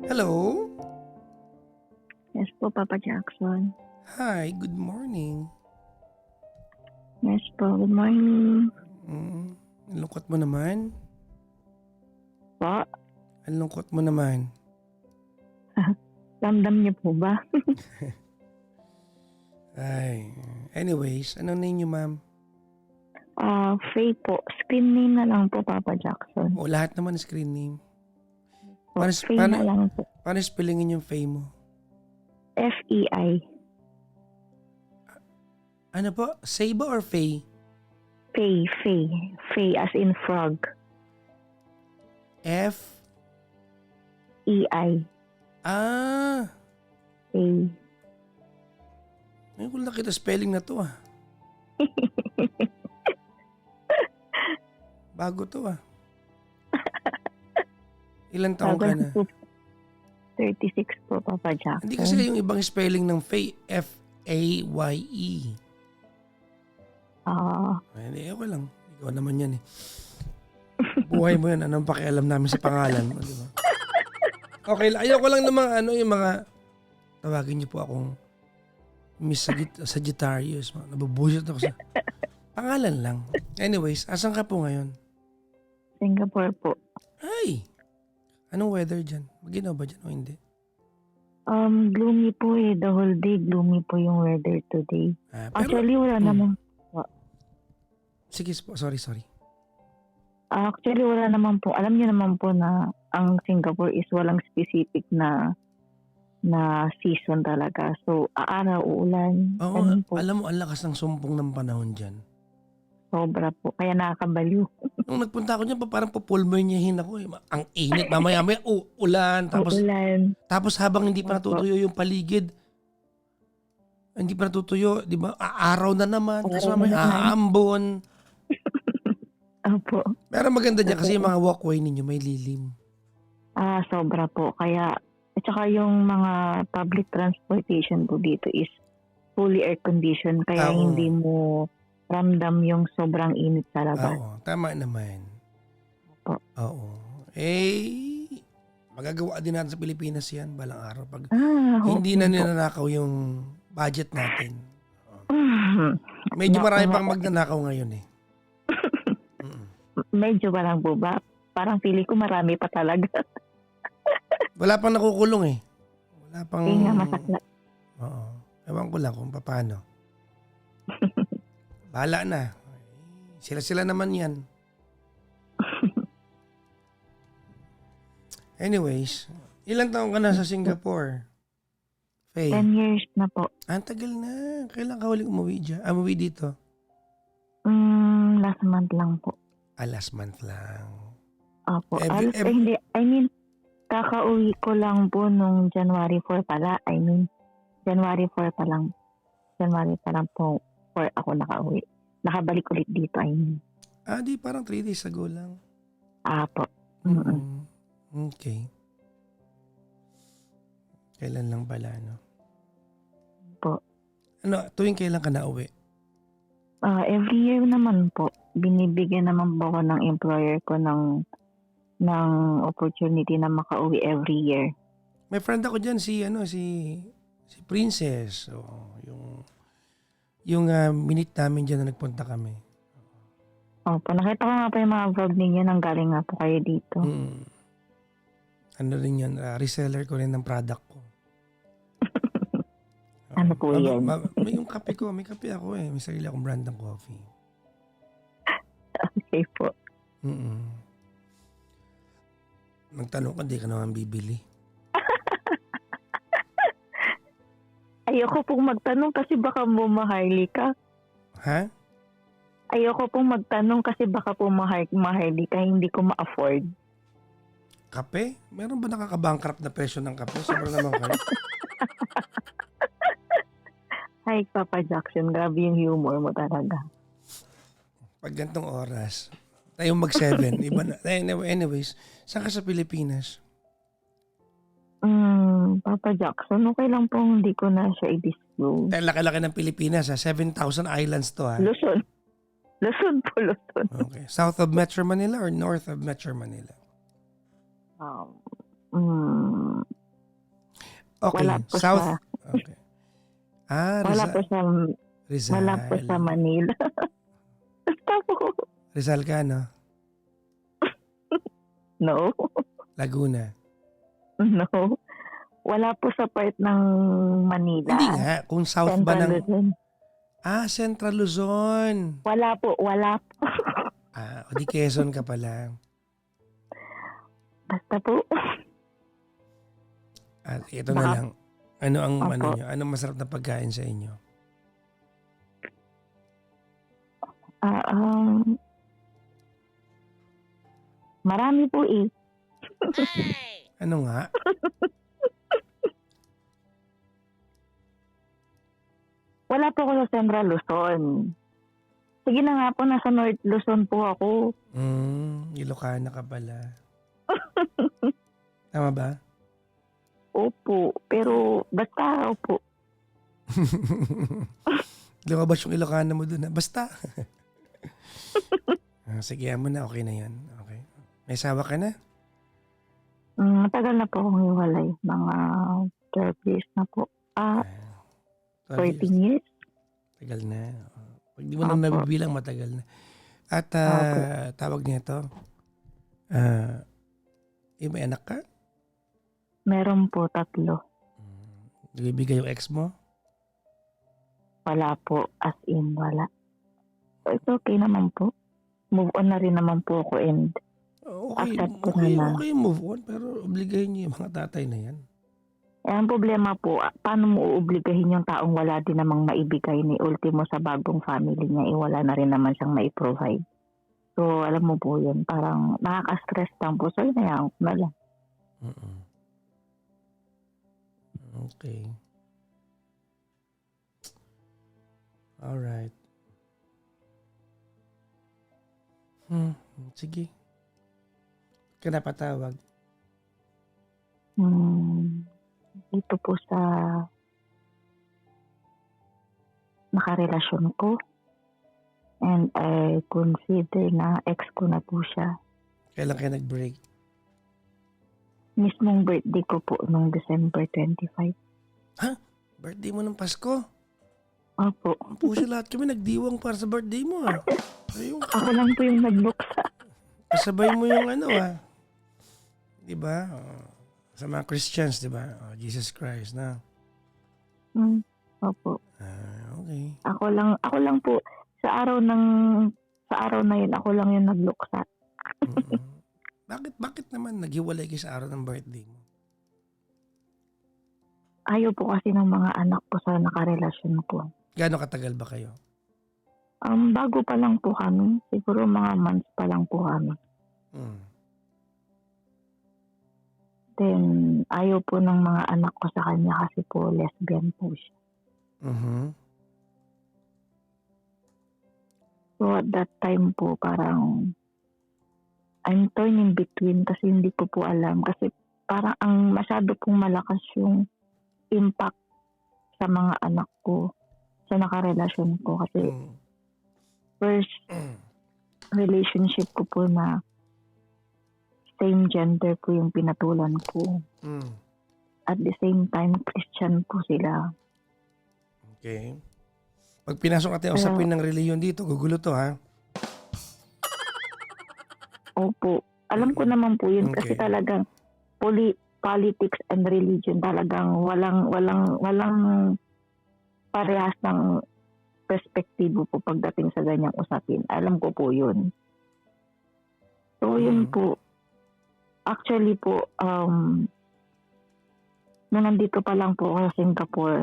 Hello? Yes po, Papa Jackson. Hi, good morning. Yes po, good morning. Ang lungkot mo naman. Po, Ang lungkot mo naman. ramdam niyo po ba? Ay, anyways, ano name niyo, ma'am? Faye po. Screen name na lang po, Papa Jackson. O, lahat naman screen name. Po, Paano, Faye na lang po. paano spellingin yung Faye mo? F-E-I. Ano po? Saba or Faye? Faye, Faye. Faye as in frog. F? E-I. Ah! Faye. Ngayon ko lang kita spelling na to ah. Bago to ah. Ilan taong ka na? 36 po, Papa Jackson. Hindi kasi yung ibang spelling ng Faye. F-A-Y-E. Hindi, okay lang. Ikaw naman yan eh. Buhay mo yan. Anong pakialam namin sa pangalan mo, di ba? Okay, ayoko lang ng mga yung mga tawagin niyo po akong Miss Sagittarius. Nabubusit ako sa pangalan lang. Anyways, asan ka po ngayon? Singapore po. Ay! Anong weather dyan? Maginaw ba dyan o hindi? Gloomy po eh. The whole day gloomy po yung weather today. Actually, wala naman. Sige po, sorry. Actually, wala naman po. Alam niyo naman po na ang Singapore is walang specific na season talaga. So, araw, uulan. Oo, ganun po. alam mo, ang lakas ng sumpong ng panahon dyan. Sobra po. Kaya nakakabaliw. Nung nagpunta ako dyan, parang pupulmonyahin ako. Ang init. Mamaya ulan. Uulan. Tapos habang hindi pa natutuyo yung paligid, hindi pa natutuyo, di ba? Araw na naman. Tapos mamaya aambon. Opo. Pero maganda dyan kasi yung mga walkway ninyo may lilim. Sobra po. Kaya, at saka yung mga public transportation po dito is fully air conditioned. Kaya hindi mo ramdam yung sobrang init sa labas. Oo, tama naman. Opo. Oo. Magagawa din natin sa Pilipinas yan balang araw. Pag hindi na ninanakaw yung budget natin. Medyo marami pang magnanakaw ngayon eh. Medyo ba lang po ba? Parang feeling ko marami pa talaga. Wala pang nakukulong eh. Wala pang... Hindi nga masakla. Oo. Ewan ko lang kung paano. Bahala na. Sila naman yan. Anyways, ilang taon ka na sa Singapore? Faye? 10 years na po. Ang tagal na. Kailan ka huling umuwi dyan? Umuwi dito? Last month lang po. Last month lang. Opo. Hindi. I mean, kakauwi ko lang po nung January 4 pala. January 4 pa lang. January pa lang po 4 ako nakauwi. Nakabalik ulit dito, Di parang 3 days ago lang. Po. Okay. Kailan lang pala, no? Po. Tuwing kailan ka na uwi? Every year naman po. Binibigyan naman po ako ng employer ko ng opportunity na makauwi every year. May friend ako dyan, si Princess. Yung minute namin dyan na nagpunta kami. Opo, nakita ko nga po yung mga vlog ninyo nang galing nga po kayo dito. Ano rin yan, reseller ko rin ng product ko. Ano po yan? May yung kape ko, may kape ako eh. May sarili akong brand ng coffee. Okay po. Magtanong ka, di ka naman bibili. Ayoko pong magtanong kasi baka bumahali ka. Ha? Ayoko pong magtanong kasi baka bumahali ka, hindi ko ma-afford. Kape? Meron ba nakaka-bankrupt na presyo ng kape? Sobrang naman kayo. Hi, Papa Jackson. Grabe yung humor mo talaga. Pag gantong oras, tayong mag-7. Iba na. Anyways, saan ka sa Pilipinas? Papa Jackson, okay lang po hindi ko na siya i-disclose. Laki-laki ng Pilipinas ha. 7,000 islands to ha. Luzon. Luzon po, Luzon. Okay. South of Metro Manila or north of Metro Manila? Okay, Wala po South. sa Okay. Ah, wala po sa wala po sa Rizal. Manila. Basta po. Rizal ka, no? No. Laguna. No. Wala po sa part ng Manila. Hindi nga, kung south ba Central ng... Luzon. Central Luzon. Wala po. O di Quezon ka pala. Basta po. At ito na Baka- lang. Ano ang Opo. ano nyo? Anong masarap na pagkain sa inyo? Marami po eh. Ano nga? Wala po ako sa Central Luzon. Sige na nga po, nasa North Luzon po ako. Ilocana ka pala. Tama ba? Opo. Pero basta opo. Lumabas yung Ilocana mo dun. Basta. Sige mo na. Okay na yan. Okay. May asawa ka na? Matagal na po akong hiwalay. Mga 12 years na po. 12 14 years. Tagal na. Pag di mo na Opo. nabibilang, matagal na. At tawag niya ito, may anak ka? Meron po 3. Nagbibigay yung ex mo? Wala po. As in, wala. So, it's okay naman po. Move on na rin naman po ako and Okay, accept ko okay, na. okay, move on. Pero obligahin niyo yung mga tatay na yan. Ang problema po, paano mo uobligahin yung taong wala din namang maibigay ni ultimo sa bagong family niya, wala na rin naman siyang maiprovide. So, alam mo po yun, parang nakaka-stress lang po. So, inayaan ko na lang. Okay. Alright. Sige. Ka na patawag. Dito po sa nakarelasyon ko. And I consider na ex ko na po siya. Kailan kayo nag-break? Mismong birthday ko po nung December 25. Birthday mo ng Pasko? Opo. Ang puso lahat kami nagdiwang para sa birthday mo Ayun. Ako lang po yung nagbuksa. Kasabay mo yung diba? Sa mga Christians, diba? Jesus Christ na. Opo. Okay. Ako lang po sa araw na yun ako lang yung nagluksa. Bakit naman naghiwalay kayo sa araw ng birthday mo? Ayaw po kasi ng mga anak ko sa nakarelasyon ko. Gaano katagal ba kayo? Bago pa lang po kami. Siguro mga months pa lang po kami. Then, ayaw po ng mga anak ko sa kanya kasi po lesbian po siya. So, at that time po, parang I'm torn in between kasi hindi ko po alam. Kasi parang ang masyado pong malakas yung impact sa mga anak ko sa nakarelasyon ko. Kasi first relationship ko po na same gender po yung pinatulan ko. At the same time, Christian po sila. Okay. Pag pinasok natin usapin ng reliyon dito, gugulo to ha? Opo. Alam ko naman po yun kasi Okay. talagang politics and religion talagang walang parehas ng perspektibo po pagdating sa ganyang usapin. Alam ko po yun. So yun po. Actually po, nung nandito pa lang po ako sa Singapore,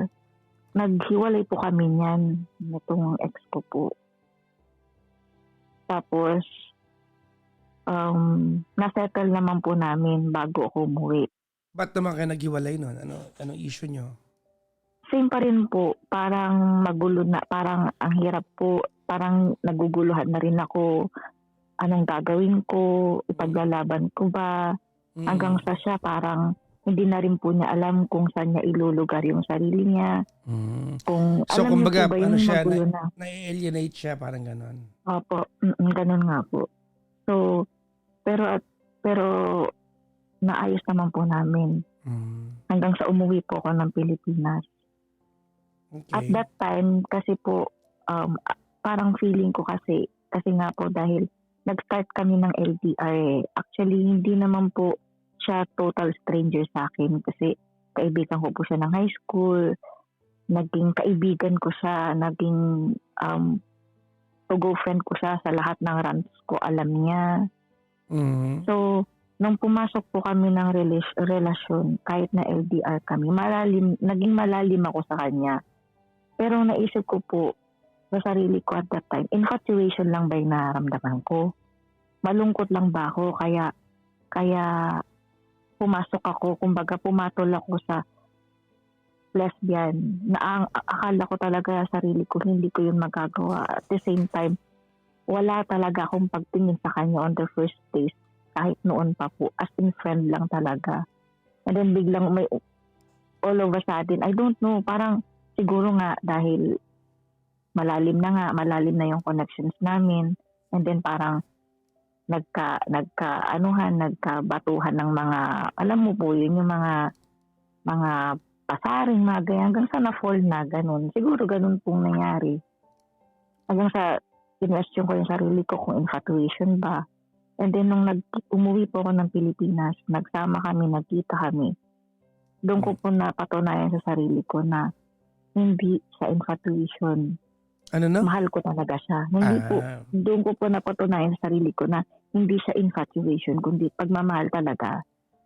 naghiwalay po kami niyan. Itong ex ko po. Tapos, nasettle naman po namin bago ako umuwi. Ba't naman kayo naghiwalay nun? Anong issue nyo? Same pa rin po. Parang magulo na. Parang ang hirap po. Parang naguguluhan na rin ako. Anong gagawin ko? Ipaglalaban ko ba? Hanggang sa siya parang hindi na rin po niya alam kung saan niya ilulugar yung sarili niya. Kung So, alam kumbaga, niyo po ba yung siya, magulo na. na-alienate siya, parang ganon. Opo, ganun nga po. So, pero naayos naman po namin. hanggang sa umuwi po ako ng Pilipinas. At Okay. that time, kasi po, parang feeling ko kasi nga po dahil nag-start kami ng LDR eh. Actually, hindi naman po siya total stranger sa akin kasi kaibigan ko po siya ng high school, naging kaibigan ko siya, naging to-go friend ko siya sa lahat ng rants ko, alam niya. Mhm. So, nung pumasok po kami ng relasyon, kahit na LDR kami, naging malalim ako sa kanya. Pero naisip ko po sa sarili ko at that time, infatuation lang ba yung nararamdaman ko? Malungkot lang ba ako? Kaya pumasok ako, kumbaga pumatol ako sa lesbian na akala ko talaga sa sarili ko hindi ko yun magagawa. At the same time, wala talaga akong pagtingin sa kanya on the first place kahit noon pa po, as in friend lang talaga. And then biglang may all of a sudden, I don't know, parang siguro nga dahil malalim na yung connections namin, and then parang nagkabatuhan ng mga, alam mo po yun, yung mga pasaring, mga ganyan, hanggang sa na-fall na, ganun. Siguro ganun pong nangyari. Hanggang sa question ko yung sarili ko kung infatuation ba. And then nung umuwi po ako ng Pilipinas, nagsama kami, nagkita kami, doon ko po napatunayan sa sarili ko na hindi sa infatuation. Ano no? Mahal ko talaga siya. Hindi po, doon ko po napatunayan sa sarili ko na hindi siya infatuation, kundi pagmamahal talaga.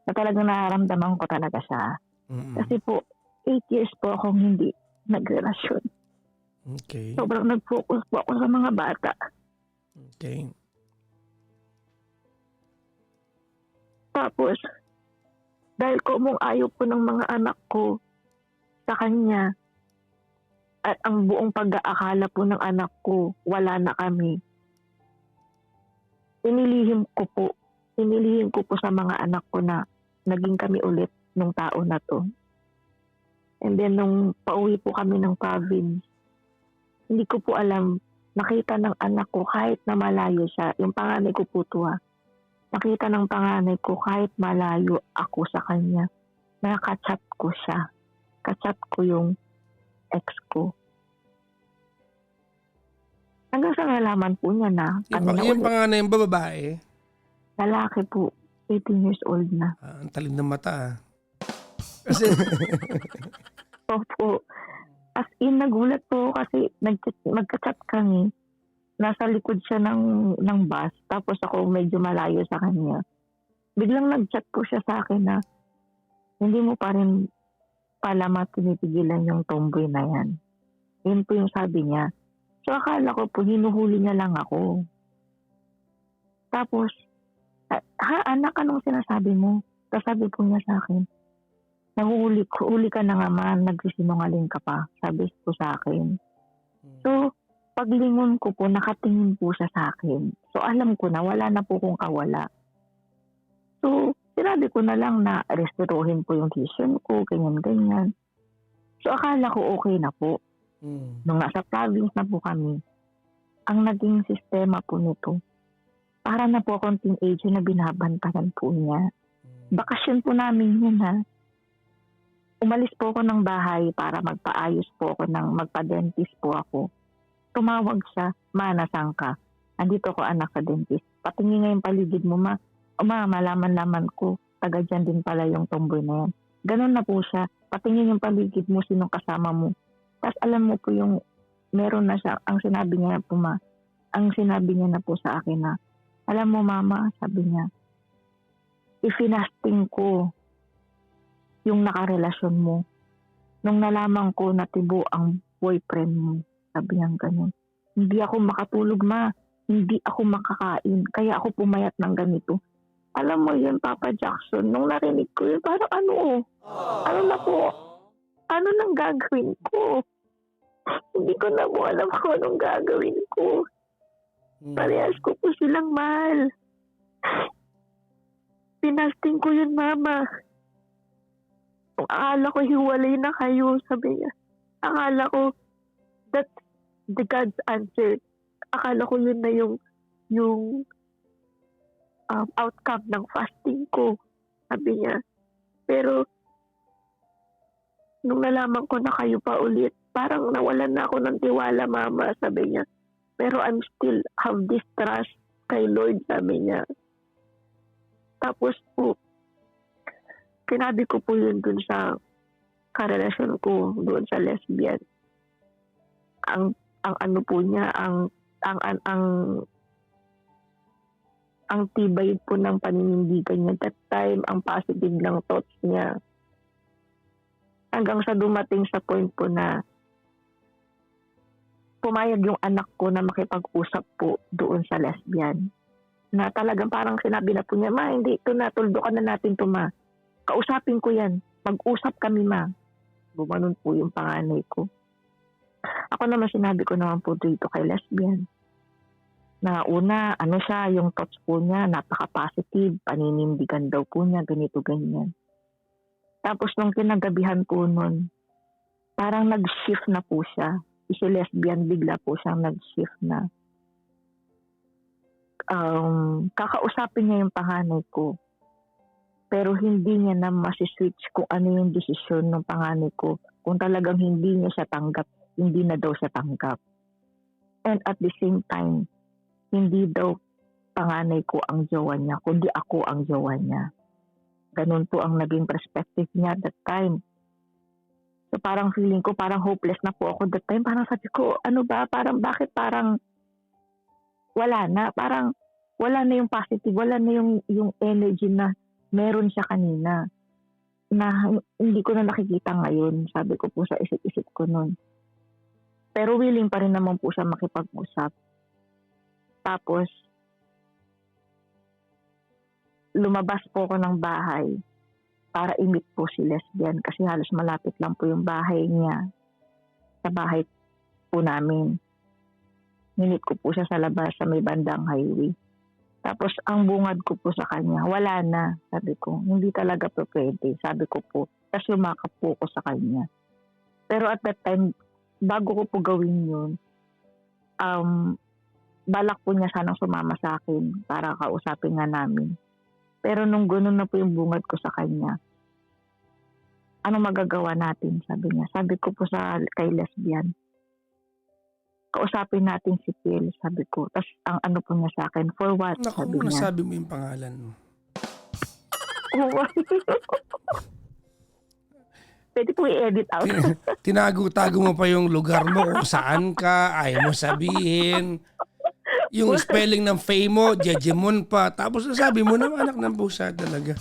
Na talagang nararamdaman ko talaga siya. Kasi po, 8 years po akong hindi nagrelasyon. Okay. Sobrang nag-focus po ako sa mga bata. Okay. Tapos, dahil kumong ayaw po ng mga anak ko sa kanya, at ang buong pag-aakala po ng anak ko, wala na kami. Inilihim ko po sa mga anak ko na naging kami ulit nung tao na to. And then nung pauwi po kami ng province, hindi ko po alam, nakita ng anak ko kahit na malayo siya, yung panganay ko po to nakita ng panganay ko kahit malayo ako sa kanya, nakaka-chat ko siya. Ka-chat ko yung ex ko. Hanggang sa nalaman po niya na kami na Yung ulit. panganay yung babae? Lalaki po, 18 years old na. Ang talim ng mata Kasi, Opo. As in, nagulat po kasi magka-chat kami. Nasa likod siya ng bus, tapos ako medyo malayo sa kanya. Biglang nag-chat po siya sa akin na hindi mo pa rin pala matinipigilan yung tomboy na yan. Yun po yung sabi niya. So akala ko po, hinuhuli niya lang ako. Tapos, anak, anong sinasabi mo? Tapos sabi po niya sa akin, huli ka na nga man, nagsisinungaling ka pa, sabi po sa akin. So, paglingon ko po, nakatingin po siya sa akin. So, alam ko na, wala na po kong kawala. So, sinabi ko na lang na restoruhin po yung tuition ko, ganyan-ganyan. So, akala ko okay na po. Nung nasa province na po kami, ang naging sistema po nito, para na po akong teenager na binabantayan po niya. Bakasyon po namin yun Umalis po ako ng bahay para magpaayos po ako, magpa-dentist po ako. Tumawag siya, "Ma, nasaan ka? Andito ko anak sa dentist. Patingin nga yung paligid mo, ma. O ma, malaman-laman ko, taga dyan din pala yung tomboy na yan." Ganun na po siya. Patingin yung paligid mo, sinong kasama mo. Tapos alam mo po yung meron na siya, ang sinabi niya na po sa akin na, "Alam mo mama," sabi niya, "ifinasting ko yung nakarelasyon mo. Nung nalaman ko na tibo ang boyfriend mo," sabi niya ganun. "Hindi ako makatulog, ma. Hindi ako makakain. Kaya ako pumayat ng ganito." Alam mo yun, Papa Jackson, nung narinig ko yun, parang ano nang gagawin ko? Hindi ko na po alam kung anong gagawin ko. Parehas ko po silang mahal. Pinasting ko yun, mama. Kung akala ko hiwalay na kayo, sabi niya. Akala ko that's the God's answer. Akala ko yun na yung outcome ng fasting ko, sabi niya. Pero nung nalaman ko na kayo pa ulit, parang nawalan na ako ng tiwala, mama, sabi niya. Pero I'm still have this trust kay Lord, sabi niya. Tapos po, sinabi ko po yun dun sa karelasyon ko, doon sa lesbian. Ang ano po niya, ang tibay po ng paninindigan niya that time, ang positive ng thoughts niya. Hanggang sa dumating sa point po na pumayag yung anak ko na makipag-usap po doon sa lesbian. Na talagang parang sinabi na po niya, ma, hindi, ito na, tuldukan na natin ito, ma. Kausapin ko yan. Mag-usap kami, ma. Bumanon po yung panganay ko. Ako naman sinabi ko naman po dito kay lesbian. Na una, ano siya, yung thoughts po niya, napaka-positive, paninindigan daw po niya, ganito, ganyan. Tapos nung kinagabihan po nun, parang nag-shift na po siya. Si lesbian, bigla po siyang nag-shift na. Kakausapin niya yung panganay ko. Pero hindi niya na masiswitch kung ano yung desisyon ng panganay ko. Kung talagang hindi niya siya tanggap, hindi na daw siya tanggap. And at the same time, hindi daw panganay ko ang jowa niya, kundi ako ang jowa niya. Ganun po ang naging perspective niya that time. So parang feeling ko, parang hopeless na po ako that time. Parang sabi ko, ano ba, parang bakit parang wala na. Parang wala na yung positive, wala na yung energy na meron siya kanina. Na hindi ko na nakikita ngayon. Sabi ko po sa isip-isip ko nun. Pero willing pa rin naman po siya makipag-usap. Tapos, lumabas po ako ng bahay para i-meet po si lesbian kasi halos malapit lang po yung bahay niya sa bahay po namin. Minit ko po siya sa labas sa may bandang highway. Tapos, ang bungad ko po sa kanya, wala na. Sabi ko, hindi talaga po pwede. Sabi ko po, tapos lumakap po ko sa kanya. Pero at that time, bago ko po gawin yun, balak po niya sanang sumama sa akin para kausapin nga namin. Pero nung gano'n na po yung bungad ko sa kanya, ano magagawa natin, sabi niya. Sabi ko po kay lesbian, kausapin natin si Phil, sabi ko. Tapos ang ano po niya sa akin, for what, Naku, sabi niya. nasabi mo yung pangalan mo. Pwede po i-edit out. Tinago-tago mo pa yung lugar mo kung saan ka, ayaw mo sabihin. Yung spelling ng Faye mo, Jejemon pa. Tapos nasabi mo na, anak ng pusa talaga.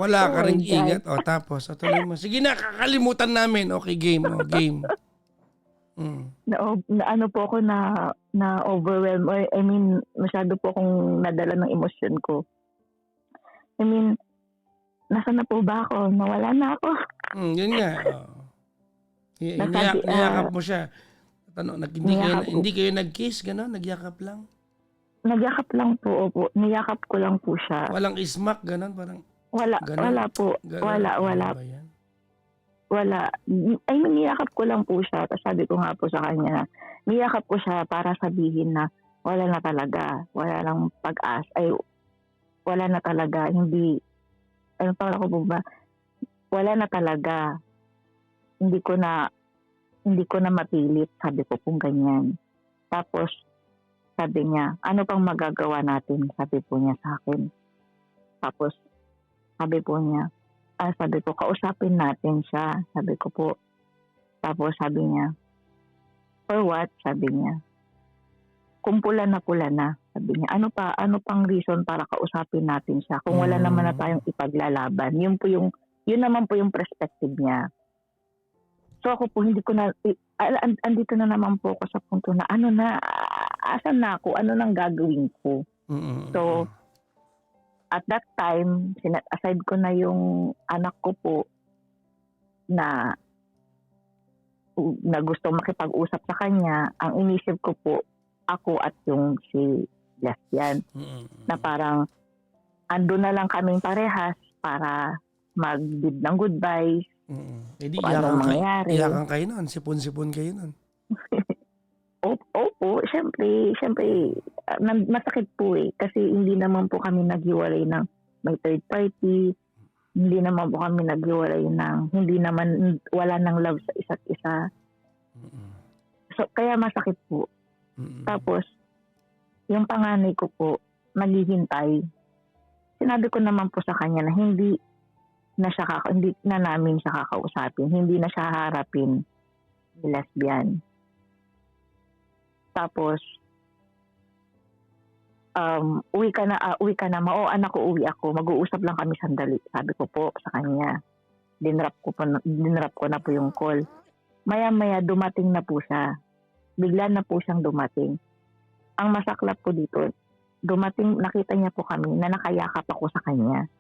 Wala ka rin ingat. O tapos, tuloy mo. Sige na, kakalimutan namin. Okay, game. O, game. Na ano po ako na overwhelmed. Or, I mean, masyado po akong nadala ng emosyon ko. I mean, nasa na po ba ako? Nawala na ako. Yun nga. Niyakap mo siya. Hindi kayo nag-kiss, gano'n? Nagyakap lang? Nagyakap lang po, opo. Niyakap ko lang po siya. Walang ismak, gano'n? Parang, wala po. Wala. Wala. I mean, niyakap ko lang po siya. Tapos sabi ko nga po sa kanya na, niyakap ko siya para sabihin na wala na talaga. Wala lang pag-asa. Ay, wala na talaga. Hindi, ano pa ako po ba? Wala na talaga. Hindi ko na mapilit, sabi ko pong ganyan. Tapos, sabi niya, ano pang magagawa natin? Sabi po niya sa akin. Tapos, sabi ko, kausapin natin siya. Sabi ko po. Tapos, sabi niya, for what? Sabi niya, kung pula na, sabi niya, ano pang reason para kausapin natin siya? Kung wala naman na tayong ipaglalaban. Yun naman po yung perspective niya. So ako po, hindi ko na, andito na naman po ako sa punto na, asan na ako? Ano nang gagawin ko? So, at that time, sinet aside ko na yung anak ko po na gusto makipag-usap sa kanya. Ang inisip ko po, ako at yung si lesbian. Na parang, ando na lang kaming parehas para mag-bid ng goodbyes. Hindi, iyakan kayo nun. Sipon-sipon kayo nun. Opo, syempre, masakit po eh. Kasi hindi naman po kami naghiwalay ng may third party. Hindi naman po kami naghiwalay ng, hindi naman, wala ng love sa isa't isa. Mm. So, kaya masakit po. Mm. Tapos, yung panganay ko po, naghihintay. Sinabi ko naman po sa kanya na hindi na namin siya kakausapin. Hindi na siya harapin ni lesbian. Tapos, uwi ka na, oo anak ko, uwi ako, mag-uusap lang kami sandali. Sabi ko po sa kanya. Dinrap ko na po yung call. Maya-maya dumating na po siya. Bigla na po siyang dumating. Ang masaklap po dito, nakita niya po kami na nakayakap ako sa kanya.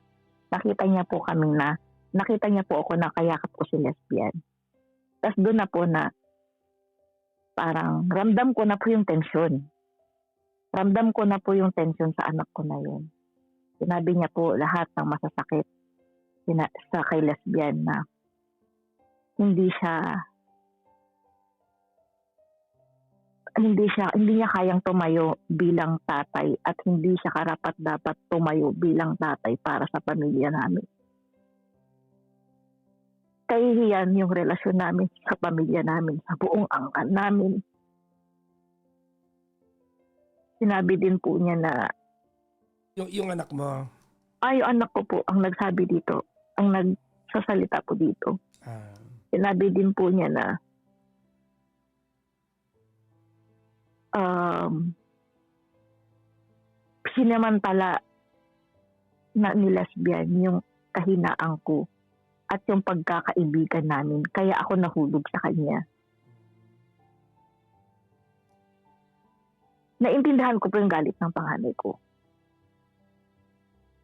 Nakita niya po ako nakayakap ko si lesbian. Tapos doon na po na parang ramdam ko na po yung tensyon. Ramdam ko na po yung tensyon sa anak ko na yun. Sinabi niya po lahat ng masasakit sa kay lesbian na hindi niya kayang tumayo bilang tatay at hindi siya karapat dapat tumayo bilang tatay para sa pamilya namin. Kahihiyan yung relasyon namin sa pamilya namin, sa buong angkan namin. Sinabi din po niya na Yung anak mo. yung anak ko po ang nagsabi dito, ang nagsasalita po dito. Sinabi din po niya na sinamantala na ni lesbian yung kahinaan ko at yung pagkakaibigan namin. Kaya ako nahulog sa kanya. Naiintindihan ko po yung galit ng panganay ko.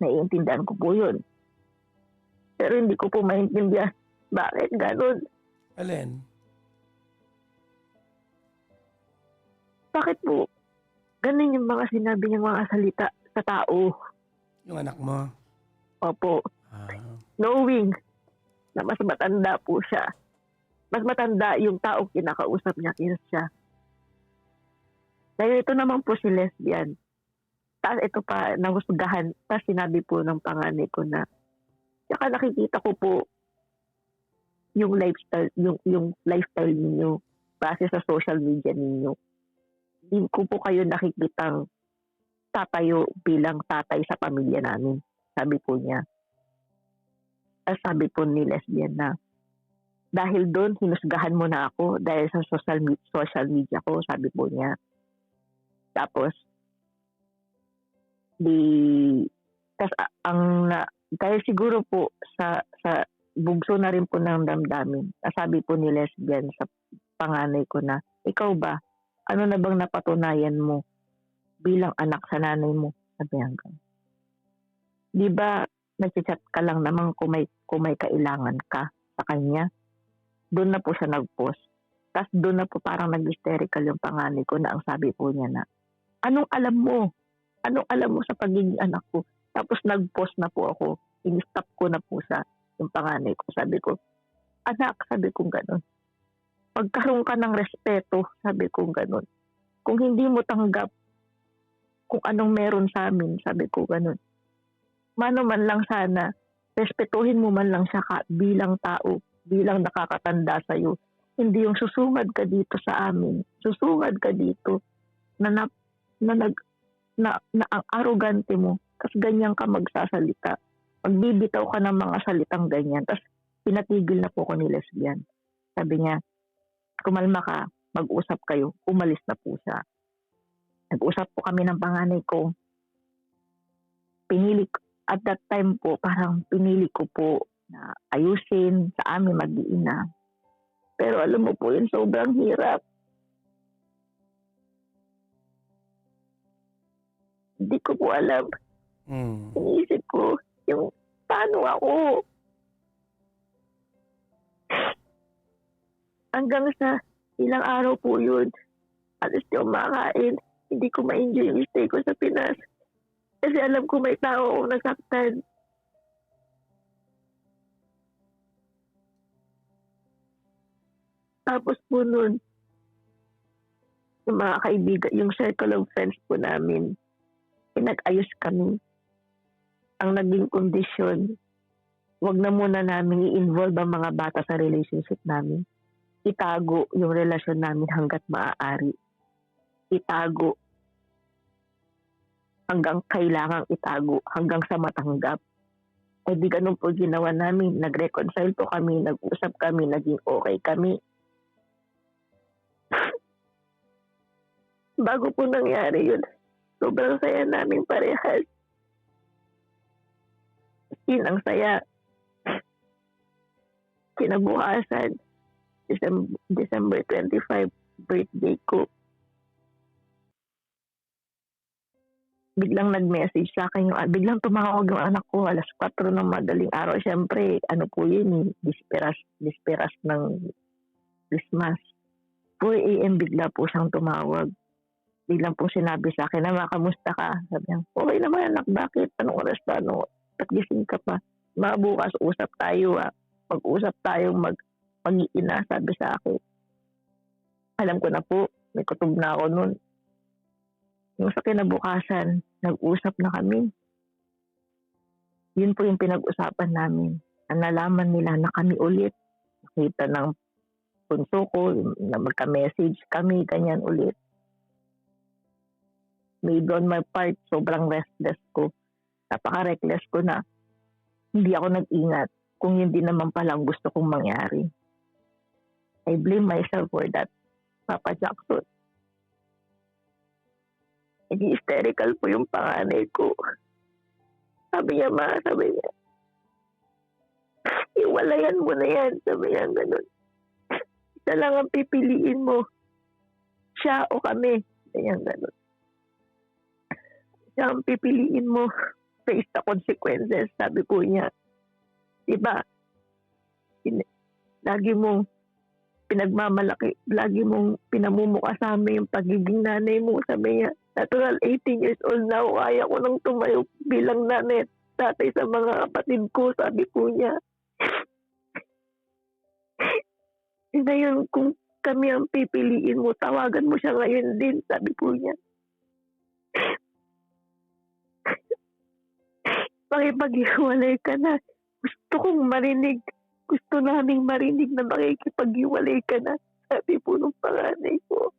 Naiintindihan ko po yun. Pero hindi ko po maintindihan bakit ganun. Alin? Bakit po ganun yung mga sinabi niyang mga salita sa tao? Yung anak mo? Opo. Knowing na mas matanda po siya. Mas matanda yung taong kinakausap niya kaysa siya. Dahil ito naman po si lesbian. Tapos ito pa, nahusgahan. Tapos sinabi po ng panganay ko na, saka nakikita ko po yung lifestyle ninyo base sa social media ninyo. Hindi ko po kayo nakikitang tatayo bilang tatay sa pamilya namin. Sabi po niya. Tapos sabi po ni lesbian na, dahil doon, hinusgahan mo na ako dahil sa social media ko, sabi po niya. Tapos, dahil siguro po sa bugso na rin po ng damdamin, sabi po ni lesbian sa panganay ko na, ikaw ba, ano na bang napatunayan mo bilang anak sa nanay mo? Sabi hanggang. Di ba, nag-chat ka lang naman kung may kailangan ka sa kanya? Doon na po siya nag-post. Tapos doon na po parang nag-hysterical yung panganay ko na ang sabi po niya na, anong alam mo? Anong alam mo sa pagiging anak ko? Tapos nag-post na po ako. In-stop ko na po siya, yung panganay ko. Sabi ko, anak, sabi ko gano'n. Pagkaroon ka ng respeto, sabi ko gano'n. Kung hindi mo tanggap kung anong meron sa amin, sabi ko gano'n. Mano man lang sana, respetuhin mo man lang siya bilang tao, bilang nakakatanda sa'yo. Hindi yung susungad ka dito sa amin. Susungad ka dito na ang arrogante mo. Tapos ganyan ka magsasalita. Magbibitaw ka ng mga salitang ganyan. Tapos pinatigil na po ko ni lesbian. Sabi niya, kumalma ka, mag-usap kayo. Umalis na po siya. Nag-usap po kami ng panganay ko. At that time po, parang pinili ko po na ayusin sa amin mag-iina. Pero alam mo po yun, sobrang hirap. Hindi ko po alam. Iniisip ko, yung paano ako. Hanggang sa ilang araw po yun, alas yung makain, hindi ko ma-enjoy yung stay ko sa Pinas. Kasi alam ko may tao akong nasaktan. Tapos po nun, yung mga kaibigan, yung circle of friends po namin, pinag-ayos kami. Ang naging kondisyon, wag na muna namin i-involve ang mga bata sa relationship namin. Itago yung relasyon namin hangga't maaari. Itago hanggang kailangang itago, hanggang sa matanggap. Eh di ganun po ginawa namin. Nag-reconcile po kami, nag-usap kami, naging okay kami. Bago po nangyari yun, sobrang saya namin parehas. Yun ang saya. Kinabukasan, December 25, birthday ko. Biglang nag-message sa akin biglang tumawag yung anak ko, 4:00 ng madaling araw. Siyempre, ano po yun, disperas ng Christmas. 4 a.m. bigla po siyang tumawag. Biglang po sinabi sa akin, kamusta ka? Sabi niya, okay naman anak, bakit? Anong oras pa? Ba't gising ka pa? Bukas, usap tayo Mag-usap tayong mag-iina, sabi sa akin. Alam ko na po, may kutob na ako nun. Yung sa kinabukasan, nag-usap na kami. Yun po yung pinag-usapan namin. Nalaman nila na kami ulit. Nakita ng punso ko, na magka-message kami, ganyan ulit. Maybe on my part, sobrang restless ko. Napaka-reckless ko na hindi ako nag-ingat kung hindi naman palang gusto kong mangyari. I blame myself for that, Papa Jackson. Hysterical po yung panganay ko. Sabi niya, iwalayan mo na yan. Sabi niya, ganun. Isa lang ang pipiliin mo. Siya o kami. Sabi niya, ganun. Siya ang pipiliin mo. Face the consequences, sabi po niya. Diba? Lagi mong pinagmamalaki, lagi mong pinamumukha sa amin yung pagiging nanay mo. Sabi niya, natural 18 years old na ako, kaya ko nang tumayo bilang nanay at tatay sa mga kapatid ko, sabi po niya. Ngayon, kung kami ang pipiliin mo, tawagan mo siya ngayon din, sabi po niya. Makipag-iwalay ka na. Gusto kong marinig. Gusto naming marinig na makikipag-iwalay ka na. Sabi po ng panganay ko.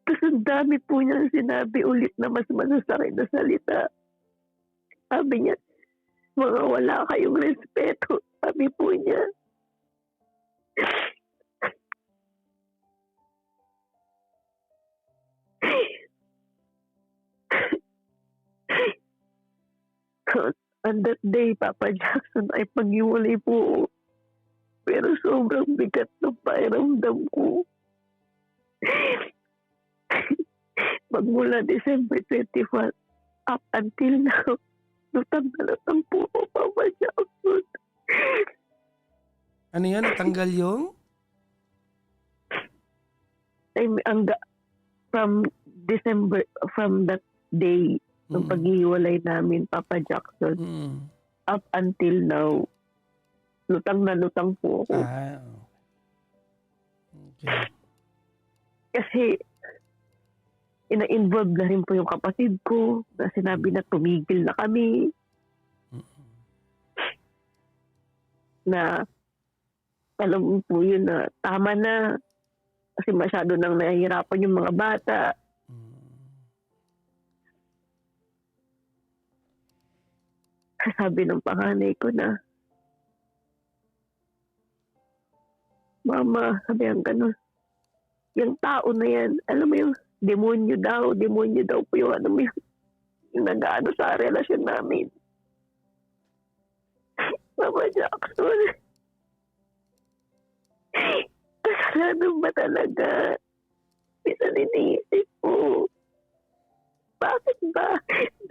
Tapos ang dami po niyang sinabi ulit na mas masasakit na salita. Sabi niya, mga wala kayong respeto. Sabi po niya. On that day, Papa Jackson, ay pag-iwalay po. Pero sobrang bigat ng pakiramdam ko. Magmula December 21 up until now, lutang na lutang po ako, Papa Jackson. Ano yan? Natanggal yung? From December, from that day, nung pag-iwalay namin, Papa Jackson, up until now, lutang na lutang po ako. Okay. Kasi, ina-involve na rin po yung kapatid ko na sinabi na tumigil na kami. Na, alam mo po yun na tama na. Kasi masyado nang nahihirapan yung mga bata. Sabi ng panganay ko na, Mama, sabi ang ganun, yung tao na yan, alam mo yung demonyo daw po yung ano mo yung nag-ano sa relasyon namin. Mama Jackson, kasalanan ba talaga? Minsan iniisip ko, bakit ba?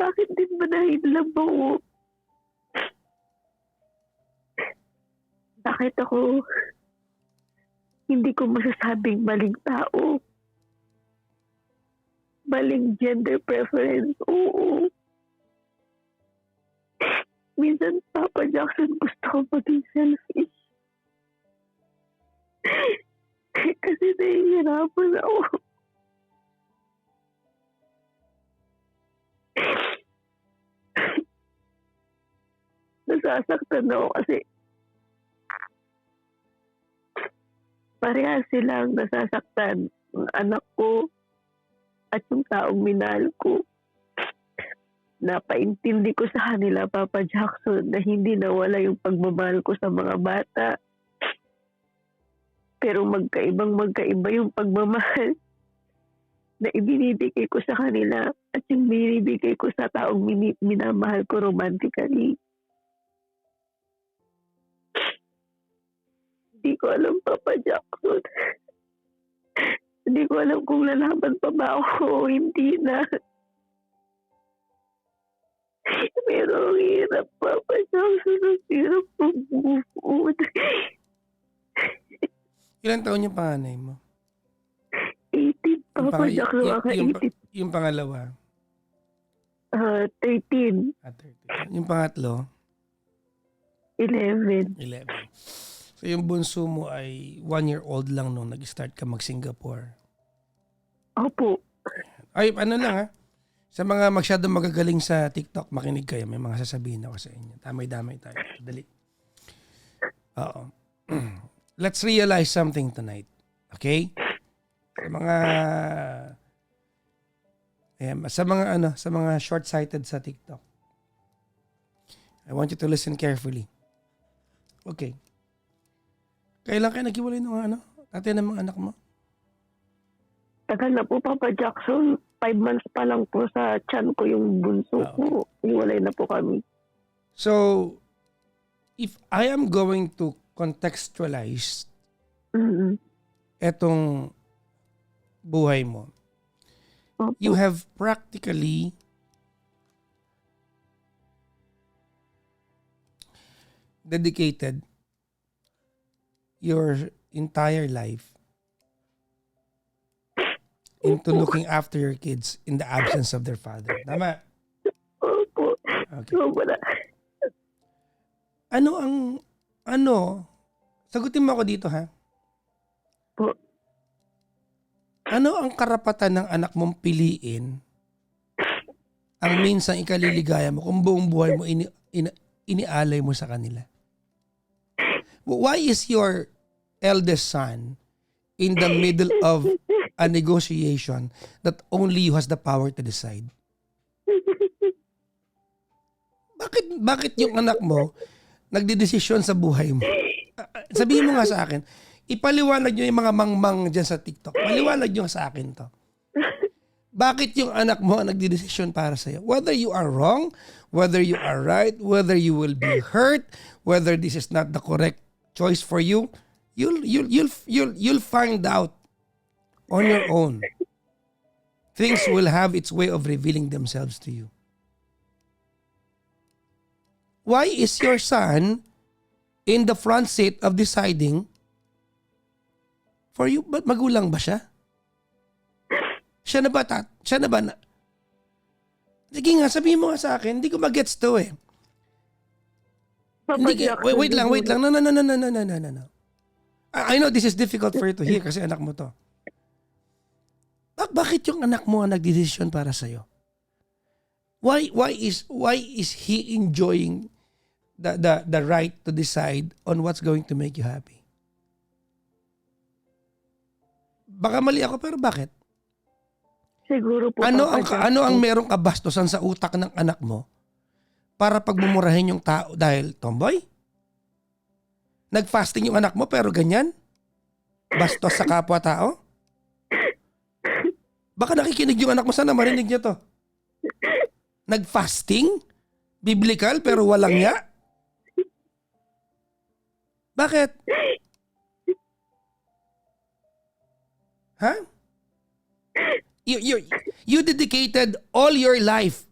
Bakit din ba nahidlab ako? Bakit ako hindi ko masasabing maling tao? Maling gender preference, oo. Minsan, Papa Jackson, gusto ko maging selfish. Kasi nahihirapan ako. nasasaktan ako kasi parehas silang nasasaktan. Ang anak ko at yung taong minahal ko. Napaintindi ko sa kanila, Papa Jackson, na hindi nawala yung pagmamahal ko sa mga bata. Pero magkaiba yung pagmamahal na ibinibigay ko sa kanila at yung binibigay ko sa taong minamahal ko romantically. Hindi ko alam, Papa Jackson. Hindi ko alam kung lalaban pa ba ako o hindi na. Pero ang hirap, Papa Jackson. Ang hirap mag-move on. Ilang taon yung panganay mo? 18, Papa Jackson. Yung pangalawa? 13. 13. Yung pangatlo? 11. 11. So yung bunso mo ay 1-year-old lang nung nag-start ka mag-Singapore. Opo. Ay, ano lang ha? Sa mga masyadong magagaling sa TikTok, makinig kayo. May mga sasabihin ako sa inyo. Damay-damay tayo. Dali. Oo. Let's realize something tonight. Okay? Sa mga short-sighted sa TikTok. I want you to listen carefully. Okay. Kailan kayo naghiwalay ng tatay ng mga anak mo? Tagal na po, Papa Jackson. 5 months pa lang po sa tiyan ko yung bunso ko. Hiwalay na po kami. So, if I am going to contextualize etong buhay mo, you have practically dedicated your entire life into looking after your kids in the absence of their father. Tama? Opo. Okay. Sagutin mo ako dito, ha? Po. Ano ang karapatan ng anak mong piliin ang minsang ikaliligaya mo kung buong buhay mo inialay mo sa kanila? Why is your eldest son in the middle of a negotiation that only you has the power to decide? Bakit yung anak mo nagdedesisyon sa buhay mo? Sabihin mo nga sa akin, ipaliwanag nyo yung mga mangmang dyan sa TikTok. Paliwanag nyo sa akin to. Bakit yung anak mo ang nagdedesisyon para sa'yo? Whether you are wrong, whether you are right, whether you will be hurt, whether this is not the correct choice for you, you'll find out on your own. Things will have its way of revealing themselves to you. Why is your son in the front seat of deciding for you? Ba't magulang ba siya? Siya na ba? Sige nga, sabihin mo nga sa akin. Hindi ko mag-gets to eh. Wait lang. No. I know this is difficult for you to hear kasi anak mo to. Bakit yung anak mo ang nagdedesisyon para sa'yo? Why is he enjoying the right to decide on what's going to make you happy? Baka mali ako pero bakit? Siguro po. Ano ang merong kabastusan sa utak ng anak mo para pagmumurahin yung tao dahil tomboy? Nag-fasting yung anak mo pero ganyan? Bastos sa kapwa-tao? Baka nakikinig yung anak mo, sana marinig niya to. Nag-fasting? Biblical pero walang nga? Bakit? Ha? You dedicated all your life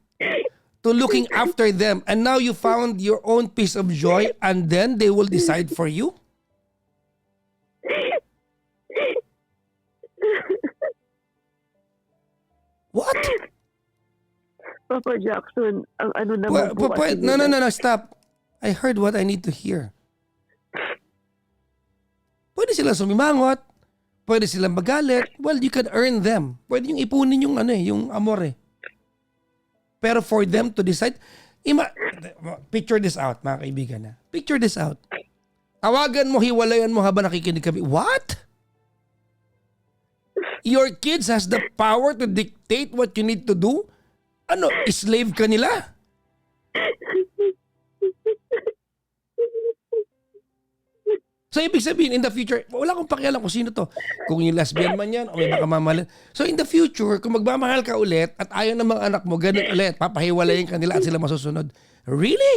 to looking after them and now you found your own piece of joy and then they will decide for you? What? Papa Jackson, ang ano naman po kasi... No, stop. I heard what I need to hear. Pwede silang sumimangot. Pwede silang magalit. Well, you can earn them. Pwede yung ipunin yung yung amor eh. Pero for them to decide, Ima, picture this out, mga kaibigan. Ha? Picture this out. Tawagan mo, hiwalayan mo habang nakikinig kami. What? Your kids has the power to dictate what you need to do? Ano, slave ka nila? So, ibig sabihin, in the future, wala akong pakialam kung sino to. Kung yung lesbian man yan, o may baka mamahalin. So, in the future, kung magmamahal ka ulit at ayaw ng mga anak mo, ganun ulit, papahiwalayin ka nila at sila masusunod. Really?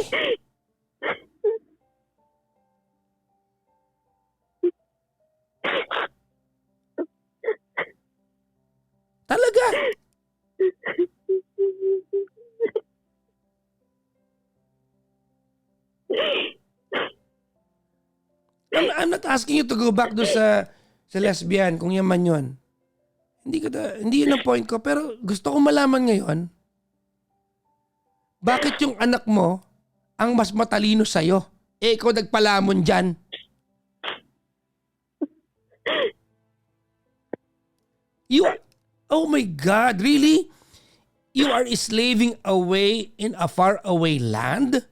Talaga? I'm not asking you to go back do sa lesbian kung yan man yun. Hindi yun ang point ko. Pero gusto ko malaman ngayon, bakit yung anak mo ang mas matalino sa'yo? Eh, ikaw nagpalamon dyan. Oh my God, really? You are slaving away in a faraway land?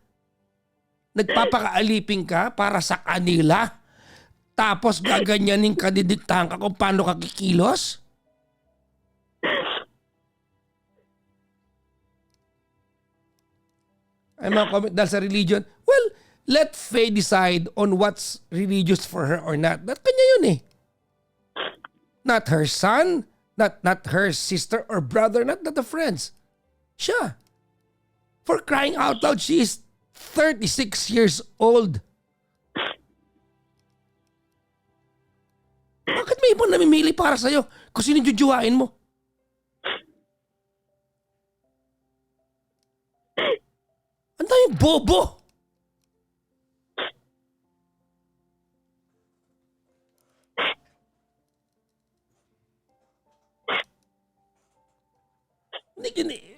Nagpapakaalipin ka para sa kanila? Tapos gaganyanin ka, didiktahan ka kung paano ka kikilos? Ay mga comment dahil sa religion, well, let Faye decide on what's religious for her or not. That kanya yun eh. Not her son, not her sister or brother, not the friends. Siya. For crying out loud, she is 36 years old. Bakit may ibang namimili para sa'yo kung sino jujuwain mo? Ang daming bobo!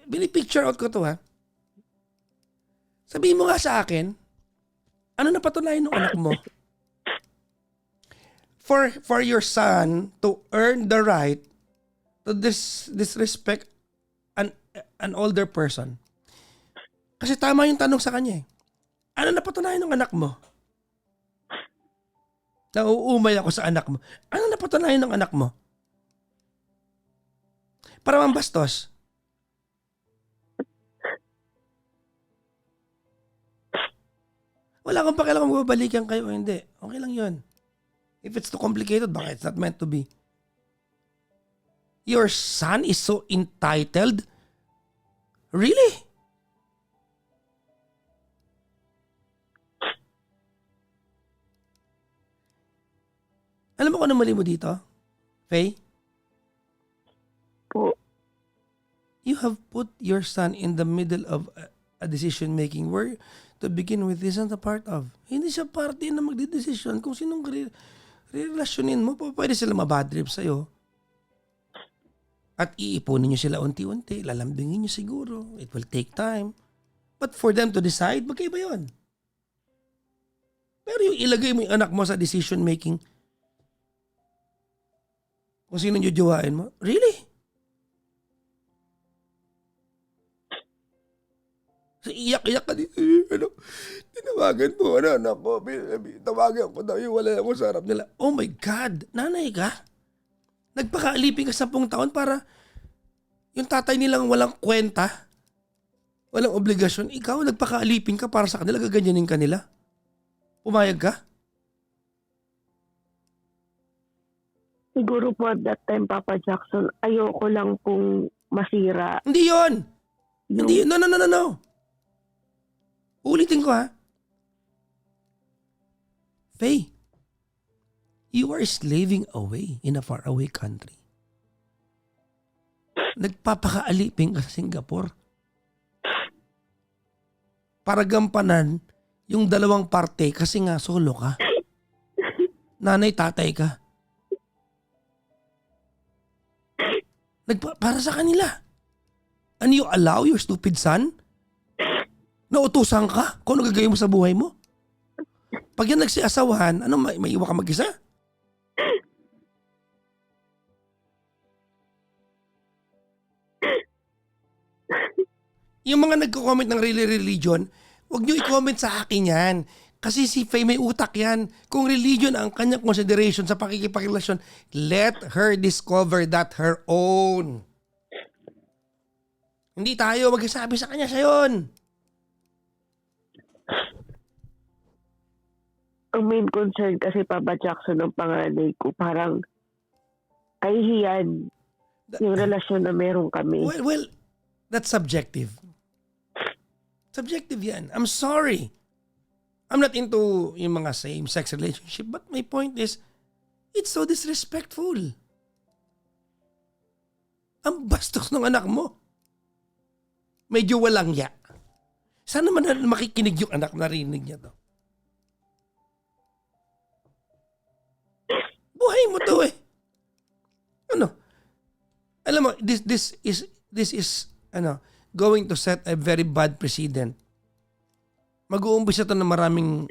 Binipicture out ko to ha. Sabihin mo nga sa akin, ano na patunayan ng anak mo? For your son to earn the right to disrespect an older person. Kasi tama yung tanong sa kanya eh. Ano na patunayan ng anak mo? Nauumay ako sa anak mo. Ano na patunayan ng anak mo? Para mambastos. Wala akong pakialam kung babalikan kayo o hindi. Okay lang yun. If it's too complicated, baka it's not meant to be. Your son is so entitled? Really? Alam mo kung ano mali mo dito? Faye? Po. You have put your son in the middle of a decision making where to begin with isn't a part of. Hindi siya parte na magdidesisyon kung sinong relasyonin mo. Pwede sila mabad trip sa'yo. At iipunin nyo sila unti-unti. Lalambingin nyo siguro. It will take time. But for them to decide, magkaiba yun. Pero yung ilagay mo yung anak mo sa decision making, kung sinong jujuwain mo, really? Iyak-iyak ka dito. Tinawagan mo, anak ko. Tawagan ko daw yung wala mo sa harap nila. Oh my God, nanay ka? Nagpakaalipin ka 10 taon para yung tatay nilang walang kwenta, walang obligasyon. Ikaw, nagpakaalipin ka para sa kanila, gaganyanin ka nila. Pumayag ka? Siguro po at that time, Papa Jackson, ayoko lang pong masira. Hindi yun! Hindi yun. No. Ulitin ko ha. Faye, you are slaving away in a faraway country. Nagpapakaalipin ka sa Singapore para gampanan yung dalawang parte kasi nga solo ka. Nanay, tatay ka. Para sa kanila. And you allow your stupid son na utusan ka kung ano gagawin mo sa buhay mo? Pag yan nagsiasawahan, ano, may iwan ka mag-isa? Yung mga nagko-comment ng religion, huwag nyo i-comment sa akin yan. Kasi si Faye may utak yan. Kung religion ang kanyang consideration sa pakikipagrelasyon, let her discover that her own. Hindi tayo magsasabi sa kanya siya yun. Ang main concern kasi Papa Jackson ng panganay ko, parang kahihiyan yung relasyon na meron kami. Well, that's subjective. Subjective yan. I'm sorry. I'm not into yung mga same-sex relationship, but my point is, it's so disrespectful. Ang bastos ng anak mo. Medyo walang ya. Sana man makikinig yung anak, narinig niya to. Buhay mo to eh. Ano? Alam mo, this is going to set a very bad precedent. Mag-uumpisa to ng maraming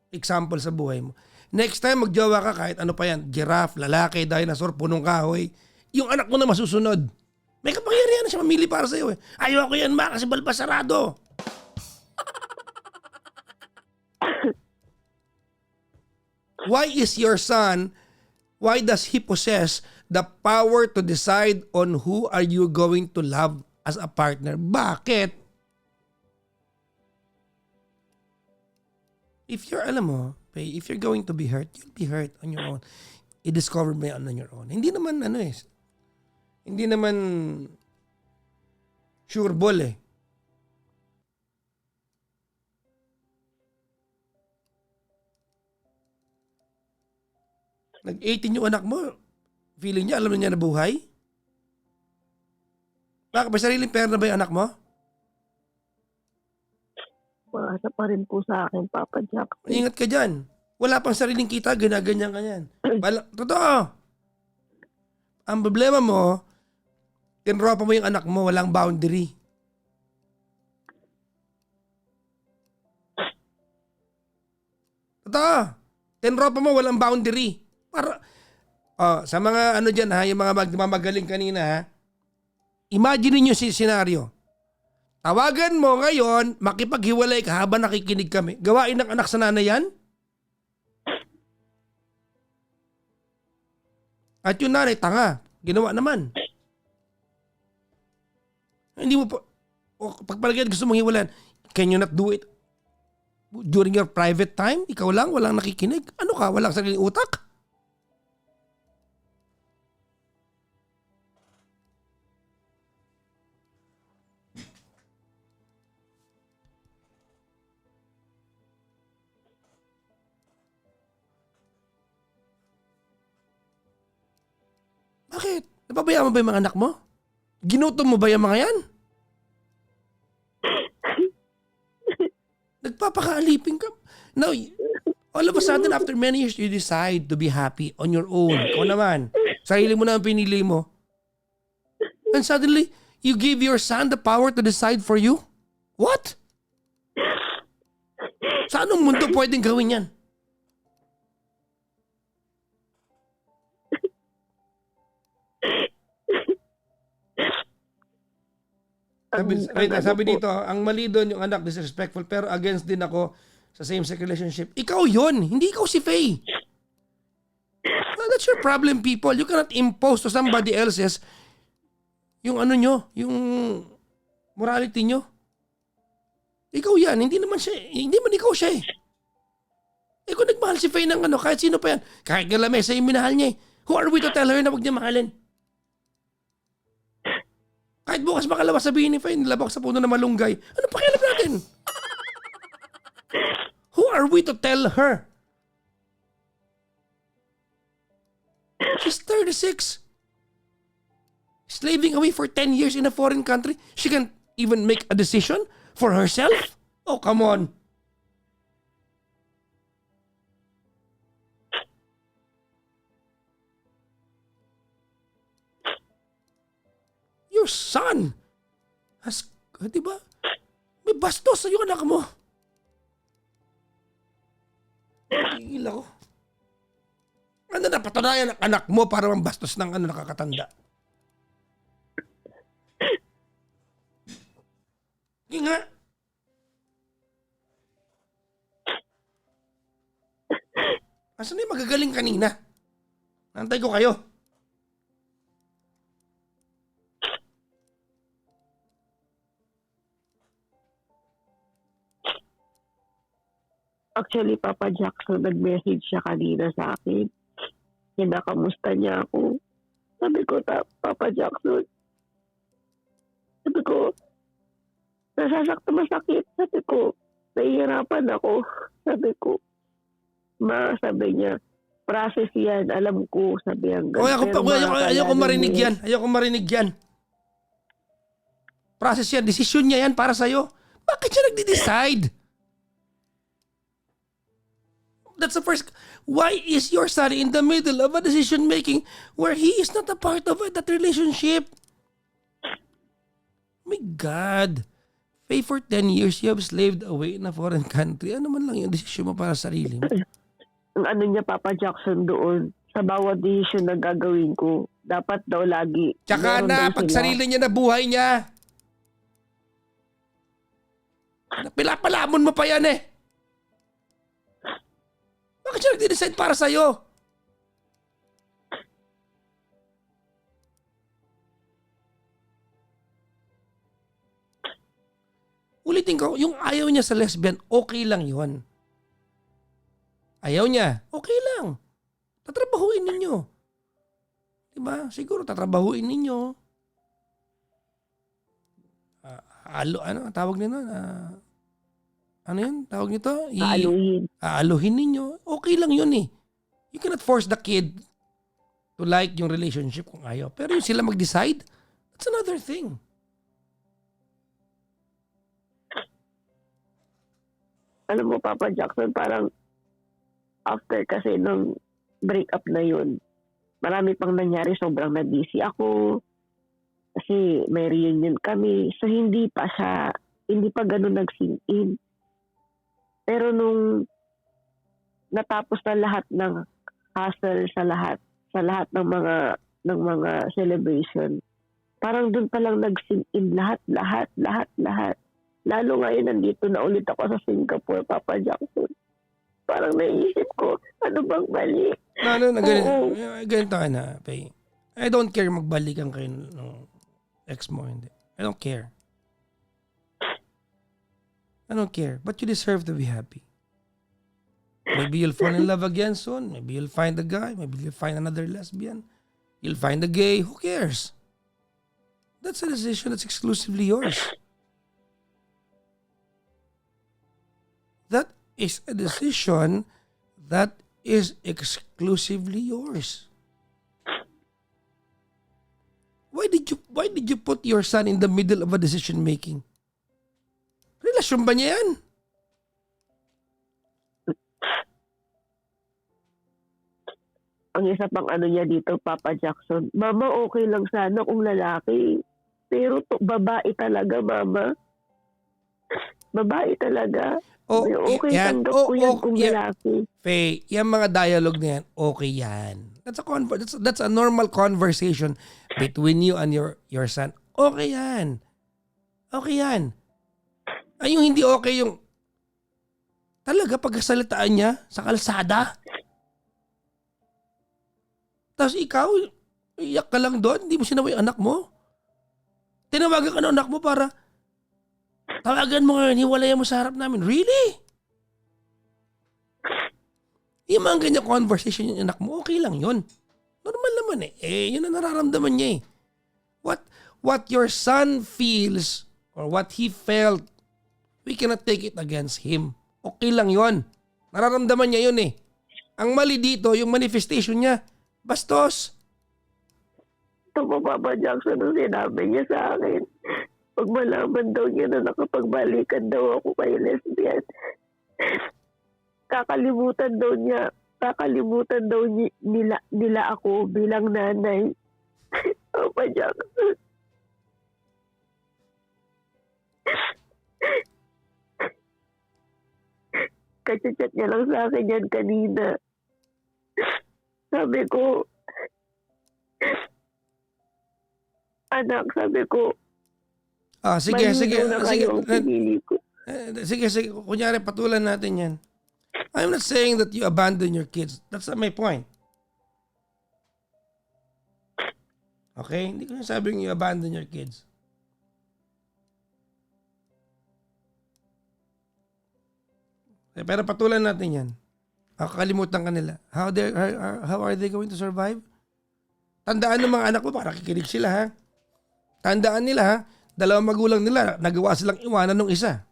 example sa buhay mo. Next time magjowa ka kahit ano pa yan, giraffe, lalaki, dinosaur, punong kahoy, yung anak mo na masusunod. May kapangyarihan na siya mamili para sa'yo eh. Ayoko yan ma kasi balbasarado. Why does he possess the power to decide on who are you going to love as a partner? Bakit? If you're going to be hurt, you'll be hurt on your own. I-discover mo yan on your own. Hindi naman sure ball eh. Nag-18 yung anak mo, feeling niya, alam na niya na buhay? Bakit? May sariling pera na ba yung anak mo? Maasa pa rin po sa akin, Papa Jackson. Ingat ka dyan. Wala pang sariling kita, ginaganyan ka yan. Totoo. Ang problema mo, tinropa mo yung anak mo, walang boundary. Totoo. Tinropa mo, walang boundary. Para, sa mga dyan ha, yung mga magmamagaling kanina ha, imagine niyo si senaryo. Tawagan mo ngayon, makipaghiwalay ka habang nakikinig kami. Gawain ng anak sa nanay yan? At yung nanay, tanga. Ginawa naman. Hindi mo po, pagpalagyan gusto mong hiwalan, can you not do it during your private time? Ikaw lang, walang nakikinig? Ano ka, walang sariling utak? Bakit? Napabayaan mo ba yung mga anak mo? Ginutom mo ba yung mga yan? Nagpapakaalipin ka. Now, all of a sudden, after many years, you decide to be happy on your own. Ikaw naman. Sarili mo na ang pinili mo. And suddenly, you give your son the power to decide for you? What? Sa anong mundo pwedeng gawin yan? Sabi dito, ang mali doon yung anak, disrespectful, pero against din ako sa same-sex relationship. Ikaw yun, hindi ikaw si Faye. Well, that's your problem, people. You cannot impose to somebody else's yung yung morality nyo. Ikaw yan, hindi man ikaw siya eh. Kung nagmahal si Faye ng kahit sino pa yan, kahit galamesa yung minahal niya eh. Who are we to tell her na wag niya mahalin? Kahit bukas makalawas sabihin ni Faye, nilabak sa puno na malunggay. Ano pakialam natin? Who are we to tell her? She's 36. Slaving away for 10 years in a foreign country. She can't even make a decision for herself? Oh, come on. Your son has, di ba? May bastos sa yung anak mo. Tigil ako. Ano na patunayan ng anak mo para mambastos ng nakakatanda? Sige nga. Asan na yung magagaling kanina? Nantay ko kayo. Actually, Papa Jackson, nag-message siya kanina sa akin. Kinakamusta niya ako. Sabi ko, Papa Jackson, sabi ko, masakit. Sabi ko, nahihirapan ako. Sabi ko, sabi niya, process yan, alam ko, sabi ang Ayoko marinig yan. Ayoko marinig yan. Process yan. Desisyon niya yan para sa'yo. Bakit siya nagde-decide? That's the first. Why is your son in the middle of a decision making where he is not a part of that relationship? My God. Faye, for 10 years, you have slaved away in a foreign country. Ano man lang yung desisyon mo para sa sarili mo? Ang ano niya, Papa Jackson, doon, sa bawat decision na gagawin ko, dapat daw lagi. Tsaka meron na, daw pag sila. sarili niya na buhay niya. Pilapalamon mo pa yan eh. Bakit siya nagde-decide para sa'yo? Ulitin ko, yung ayaw niya sa lesbian, okay lang yun. Ayaw niya, okay lang. Tatrabahuin ninyo. Diba? Siguro tatrabahuin ninyo. Ano tawag nito? Ano yun? Tawag nito? Aaluhin. Aaluhin ninyo. Okay lang yun eh. You cannot force the kid to like yung relationship kung ayaw. Pero yung sila mag-decide, that's another thing. Alam mo, Papa Jackson, parang after kasi nung breakup na yun, marami pang nangyari. Sobrang na-busy ako. Kasi may reunion kami. So, hindi pa ganun nag-sink in. Pero nung natapos na lahat ng hassle sa lahat ng mga celebration, parang dun palang nag-sink in lahat. Lalo ngayon nandito na ulit ako sa Singapore, Papa Jackson. Parang naisip ko, ano bang mali? Ganito ka na, Faye. I don't care magbalikan kayo ng ex mo, hindi. I don't care. I don't care. But you deserve to be happy. Maybe you'll fall in love again soon. Maybe you'll find a guy. Maybe you'll find another lesbian. You'll find a gay. Who cares? That's a decision that's exclusively yours. That is a decision that is exclusively yours. Why did you put your son in the middle of a decision making? Relasyon ba niya yan? Ang isa pang ano niya dito, Papa Jackson, Mama, okay lang sana kung lalaki. Pero babae talaga, Mama. Babae talaga. Okay, tanggap ko yan kung lalaki. Faye, yung mga dialogue na yan, okay yan. That's a normal conversation between you and your son. Okay yan. Okay yan. Ay, yung hindi okay yung talaga pagkasalitaan niya sa kalsada. Tapos ikaw, iyak ka lang doon, hindi mo sinaway anak mo. Tinawagan ka ng anak mo para tawagan mo ngayon, hiwalayan mo sa harap namin. Really? Yung mga ganyan conversation yung anak mo, okay lang yun. Normal naman eh. Yun ang nararamdaman niya eh. What your son feels or what he felt, we cannot take it against him. Okay lang yun. Nararamdaman niya yun eh. Ang mali dito, yung manifestation niya, bastos. Ito po, Papa Jackson, ang sinabi niya sa akin. Pag malaman daw niya na nakapagbalikan daw ako kay lesbian, kakalimutan daw nila ako bilang nanay. Papa Jackson. Kachat-chat niya lang sa akin yan kanina. Sabi ko, anak, sabi ko, Sige, sige. Malinaw na Sige, kayo ang pinili ko. sige. Kunyari, patulan natin yan. I'm not saying that you abandon your kids. That's not my point. Okay? Hindi ko sabing you abandon your kids. Pero patulan natin yan. Kakalimutan ka nila. How are they going to survive? Tandaan ng mga anak mo, para kikinig sila ha. Tandaan nila ha, dalawang magulang nila, nagawa silang iwanan ng isa.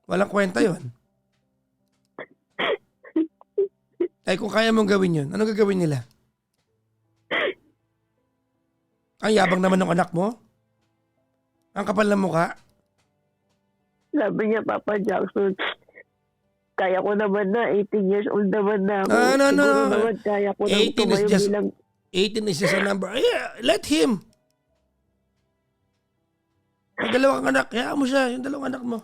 Walang kwenta yon. Ay kung kaya mong gawin yun, anong gagawin nila? Ang yabang naman ng anak mo? Ang kapal ng mukha? Sabi niya, Papa Jackson, kaya ko naman na, 18 years old naman na ako. No. Siguro naman kaya ko nang 18 is tumayo just- bilang 18 is just a number. Yeah, let him. May dalawang anak, kaya mo siya, yung dalawang anak mo.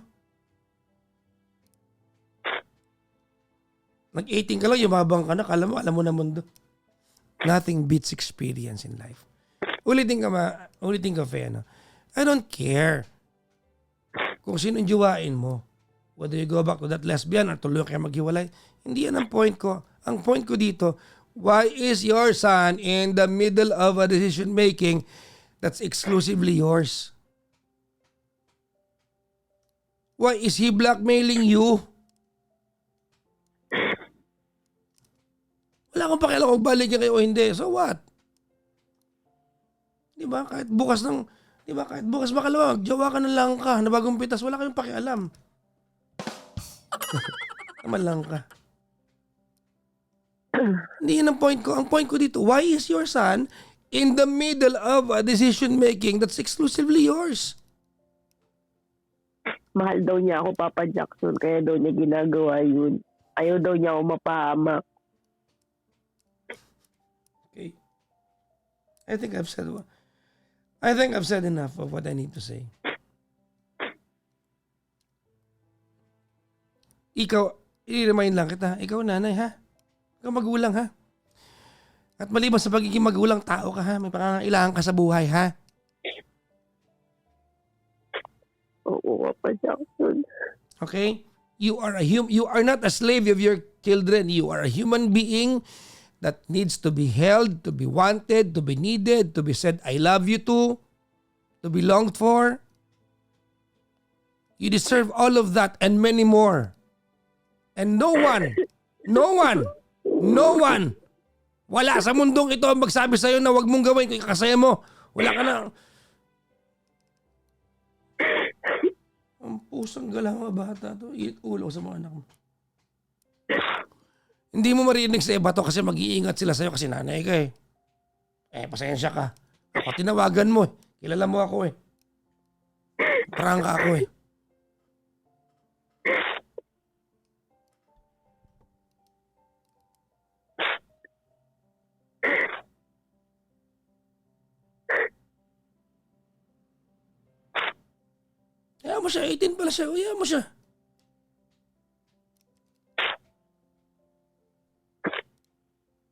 Nag-18 ka lang, yumabang ka na, alam mo na mundo. Nothing beats experience in life. Ulitin ka, Fe, ano? I don't care kung sino yung jowain mo. Whether you go back to that lesbian or tuloy kayo maghiwalay. Hindi yan ang point ko. Ang point ko dito, why is your son in the middle of a decision making that's exclusively yours? Why is he blackmailing you? Wala akong pakialam kung balikin kayo o hindi. So what? Di ba? Kahit bukas makalawa, magjawa ka ng langka na bagong pitas, wala kayong pakialam. Naman lang ka. Hindi yun ang point ko. Ang point ko dito, why is your son in the middle of a decision making that's exclusively yours? mahal daw niya ako, Papa Jackson, kaya daw niya ginagawa yun. Ayaw daw niya ako mapahamak. Okay. I think I've said enough of what I need to say. Ikaw, i-remind lang kita, ikaw nanay ha? Ikaw magulang ha? At maliban sa pagiging magulang, tao ka ha? May pangangailangan ka sa buhay ha? Oo, Papa Jackson. Okay? You are not a slave of your children. You are a human being that needs to be held, to be wanted, to be needed, to be said, I love you to be longed for. You deserve all of that and many more. And no one, wala sa mundong ito ang magsabi sa'yo na wag mong gawin kung ikakasaya mo. Wala ka na. Ang pusang galang mga bata to. Iit ulo sa mga anak mo. Hindi mo marinig sa iba to kasi mag-iingat sila sa'yo kasi nanay ka eh. Pasensya ka. Ako tinawagan mo eh. Kilala mo ako eh. Prangka ako eh. Kaya mo siya, 18 pala siya. Kaya mo siya.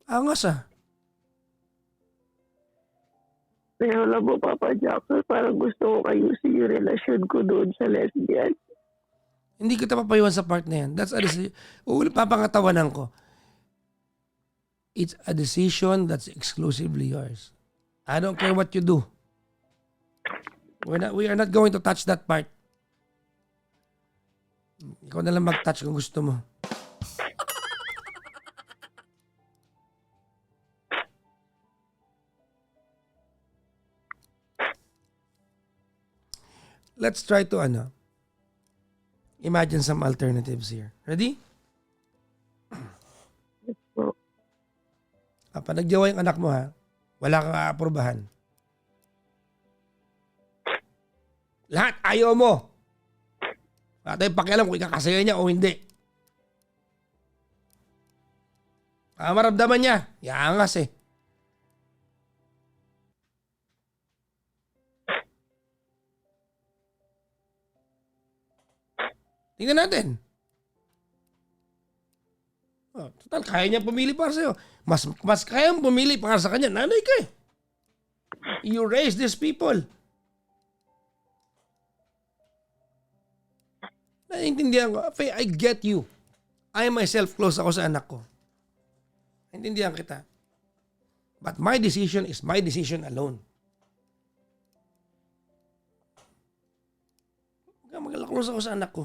Angas ah. Pero alam mo, Papa Jackson, parang gusto ko ayusin yung relasyon ko doon sa lesbian. Hindi kita papayuhan sa part na yan. That's a decision. Papangatawanan ko. It's a decision that's exclusively yours. I don't care what you do. We are not going to touch that part. Ikaw na lang mag-touch kung gusto mo. Let's try to imagine some alternatives here. Ready? Pag nagjawa yung anak mo ha, wala kang aaprobahan. Lahat ayaw mo. Wala tayong pakialam kung ikakasaya niya o hindi. Maramdaman niya, yaangas eh. Tingnan natin. Total, kaya niya pumili para sa'yo. Mas kaya mo pumili para sa kanya. Nanay ka eh. You raise these people. Naiintindihan ko. Faye, I get you. I myself close ako sa anak ko. Naiintindihan kita. But my decision is my decision alone. Mag-close ako sa anak ko.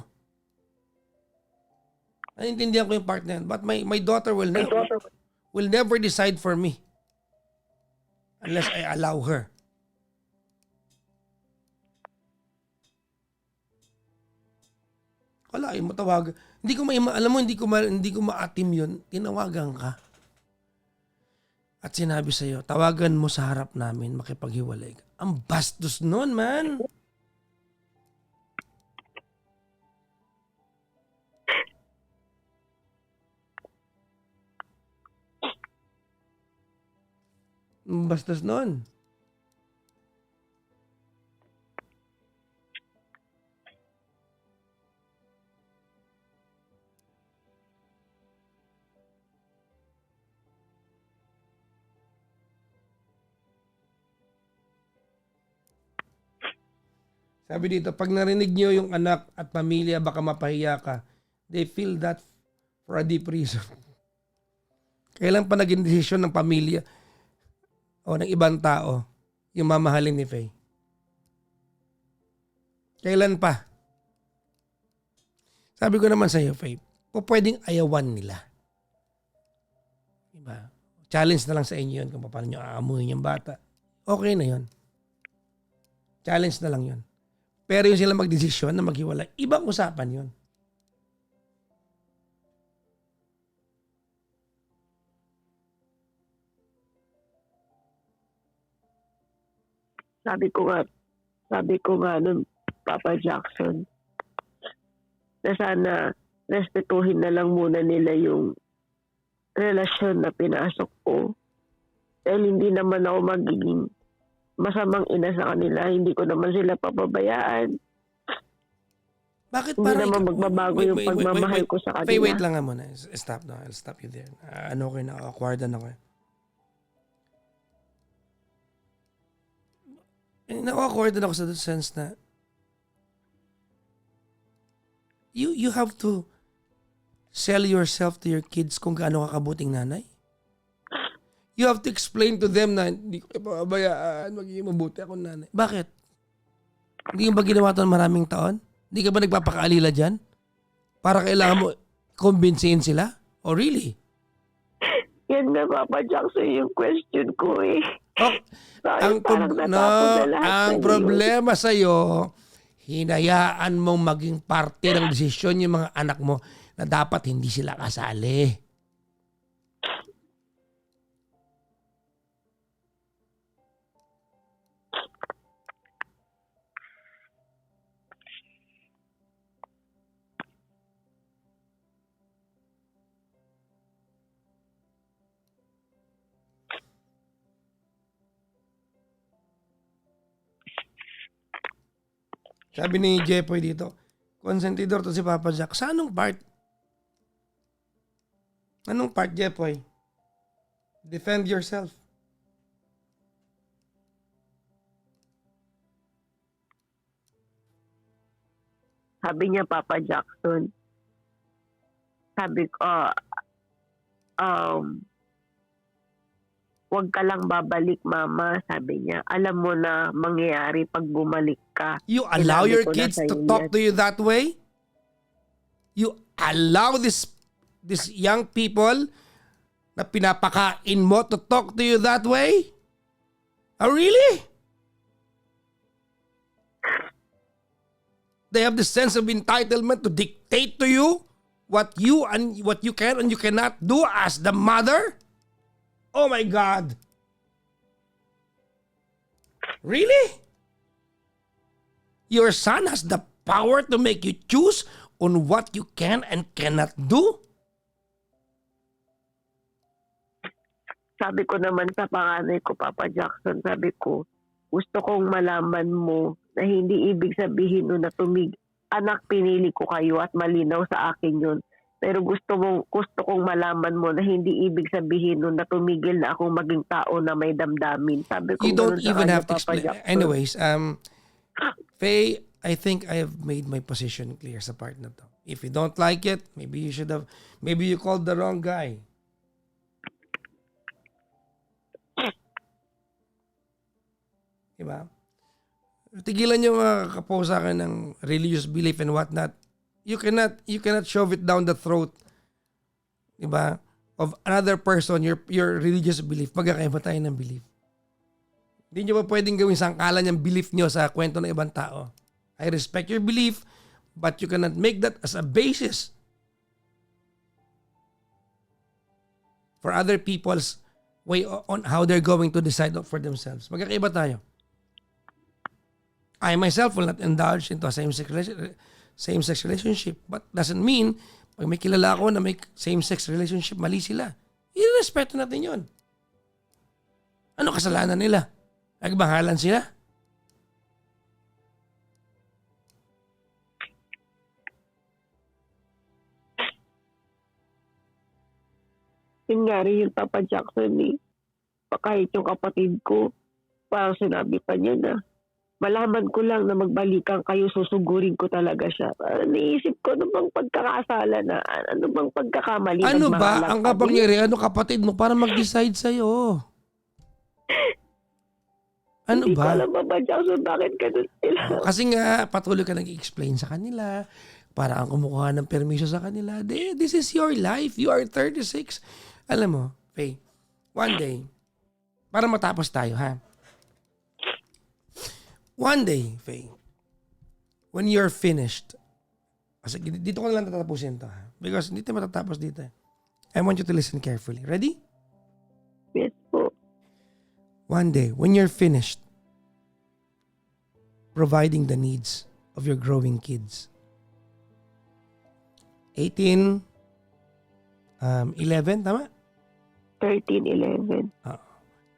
Naiintindihan ko yung part na yan. But my daughter will never decide for me. Unless I allow her. Wala, yung matawag. Alam mo, hindi ko maatim yun. Tinawagan ka. At sinabi sa'yo, tawagan mo sa harap namin, makipaghiwalay ka. Ang bastos nun, man. Ang bastos nun. Sabi dito, pag narinig nyo yung anak at pamilya, baka mapahiya ka. They feel that for a deep reason. Kailan pa naging desisyon ng pamilya o ng ibang tao yung mamahalin ni Faye? Kailan pa? Sabi ko naman sa iyo, Faye, pwedeng ayawan nila. Diba? Challenge na lang sa inyo yun kung paano nyo aamuhin yung bata. Okay na yun. Challenge na lang yun. Pero yung sila magdesisyon na maghiwalay, ibang usapan yun. Sabi ko nga nun, Papa Jackson, na sana respetuhin na lang muna nila yung relasyon na pinasok ko. Dahil hindi naman ako magiging masamang ina sa kanila. Hindi ko naman sila papabayaan. Bakit Hindi parang naman magbabago yung pagmamahal ko sa kanila. Wait lang nga muna. Stop na. I'll stop you there. Ano ko yun? Awkwardan ako. Na-awkwardan ako sa sense na you have to sell yourself to your kids kung gaano kakabuting nanay. You have to explain to them na hindi ko ipapabayaan, magiging mabuti akong nanay. Bakit? Hindi ba ginawa ito maraming taon? Hindi ka ba nagpapakaalila dyan? Para kailangan mo kumbinsihin sila? Oh, really? Yan nga, Papa Jackson, yung question ko eh. Oh, ang problema sa'yo, hinayaan mong maging parte ng desisyon yung mga anak mo na dapat hindi sila kasali. Sabi ni Jepoy dito, konsentidor to si Papa Jack. Sa anong part? Anong part, Jepoy? Defend yourself. Sabi niya, Papa Jackson, sabi ko, wag ka lang babalik, Mama, sabi niya. Alam mo na mangyayari pag bumalik ka. You allow your kids to talk to you that way? You allow these young people na pinapakain mo to talk to you that way? Oh, really? They have the sense of entitlement to dictate to you what you can and you cannot do as the mother? Oh my God. Really? Your son has the power to make you choose on what you can and cannot do? Sabi ko naman sa panganay ko, Papa Jackson, sabi ko, gusto kong malaman mo na hindi ibig sabihin nun na anak, pinili ko kayo at malinaw sa akin yun. Pero gusto kong malaman mo na hindi ibig sabihin nun na tumigil na akong maging tao na may damdamin. Sabi ko, you don't even have to explain. Anyways, Faye, I think I have made my position clear sa part na to. If you don't like it, maybe you called the wrong guy. Diba? Tigilan nyo mga kapos sa akin ng religious belief and whatnot. You cannot shove it down the throat, diba, of another person, your religious belief. Magkakaiba tayo ng belief. Hindi nyo pa pwedeng gawin sangkalan yung belief nyo sa kwento ng ibang tao. I respect your belief, but you cannot make that as a basis for other people's way on how they're going to decide for themselves. Magkakaiba tayo. I myself will not indulge into a same-sex relationship, but doesn't mean pag may kilala ako na may same-sex relationship, mali sila. Irespeto natin yun. Ano kasalanan nila? Nagbahalan sila? Yun nga rin yung Papa Jackson eh. Kahit yung kapatid ko, parang sinabi pa niya na, malaman ko lang na magbalikan kayo, susugurin ko talaga siya. Naisip ko, ano bang pagkakasala na, ano bang pagkakamali? Ano ba nagmahalan ang kami? kapangyarihan ng kapatid mo para mag-decide sa'yo? Ano Hindi ko ba? alam, Papa Jackson, bakit ganun sila? Kasi nga, patuloy ka nag-explain sa kanila. Para ang kumukuha ng permiso sa kanila. This is your life. You are 36. Alam mo, Faye, one day, para matapos tayo, ha? One day, Faye, when you're finished, kasi dito ko na lang tatapusin to, ha? Because hindi tayo matatapos dito. I want you to listen carefully. Ready? Yes po. One day, when you're finished providing the needs of your growing kids, 18, 11, tama? 13, 11.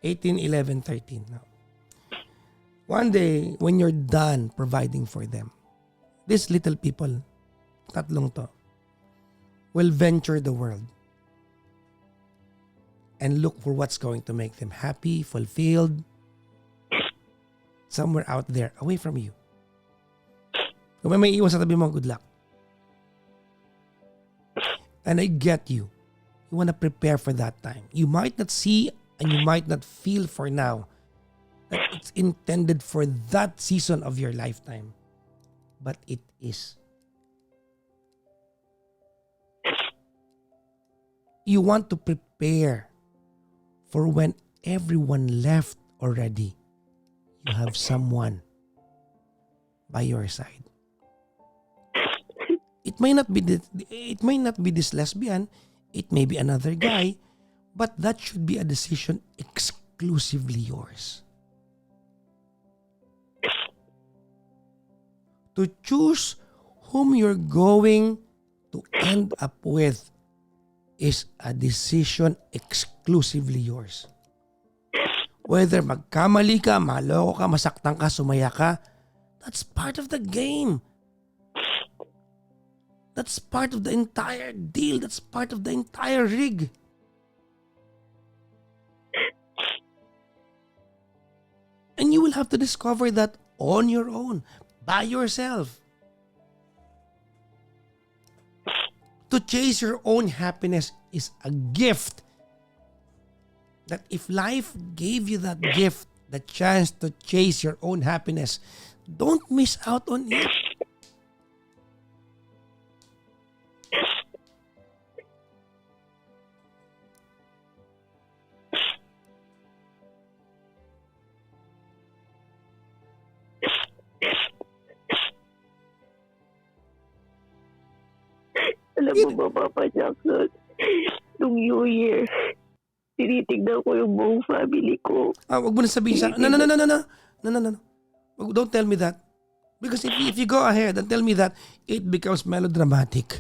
18, 11, 13. No. One day, when you're done providing for them, these little people, tatlong to, will venture the world and look for what's going to make them happy, fulfilled, somewhere out there, away from you. Kung may iwan sa tabi mo, good luck. And I get you. You want to prepare for that time. You might not see and you might not feel for now that it's intended for that season of your lifetime. But it is. You want to prepare for when everyone left already. You have someone by your side. It may not be this lesbian. It may be another guy, but that should be a decision exclusively yours. To choose whom you're going to end up with is a decision exclusively yours. Whether magkamali ka, maloko ka, masaktan ka, sumaya ka, that's part of the game. That's part of the entire deal. That's part of the entire rig. And you will have to discover that on your own, by yourself. To chase your own happiness is a gift. That if life gave you that gift, the chance to chase your own happiness, don't miss out on it. Alam mo ba, Papa Jackson, nung New Year, tinitignan ko yung buong family ko. Wag mo na sabihin sa... No. Don't tell me that. Because if you go ahead and tell me that, it becomes melodramatic.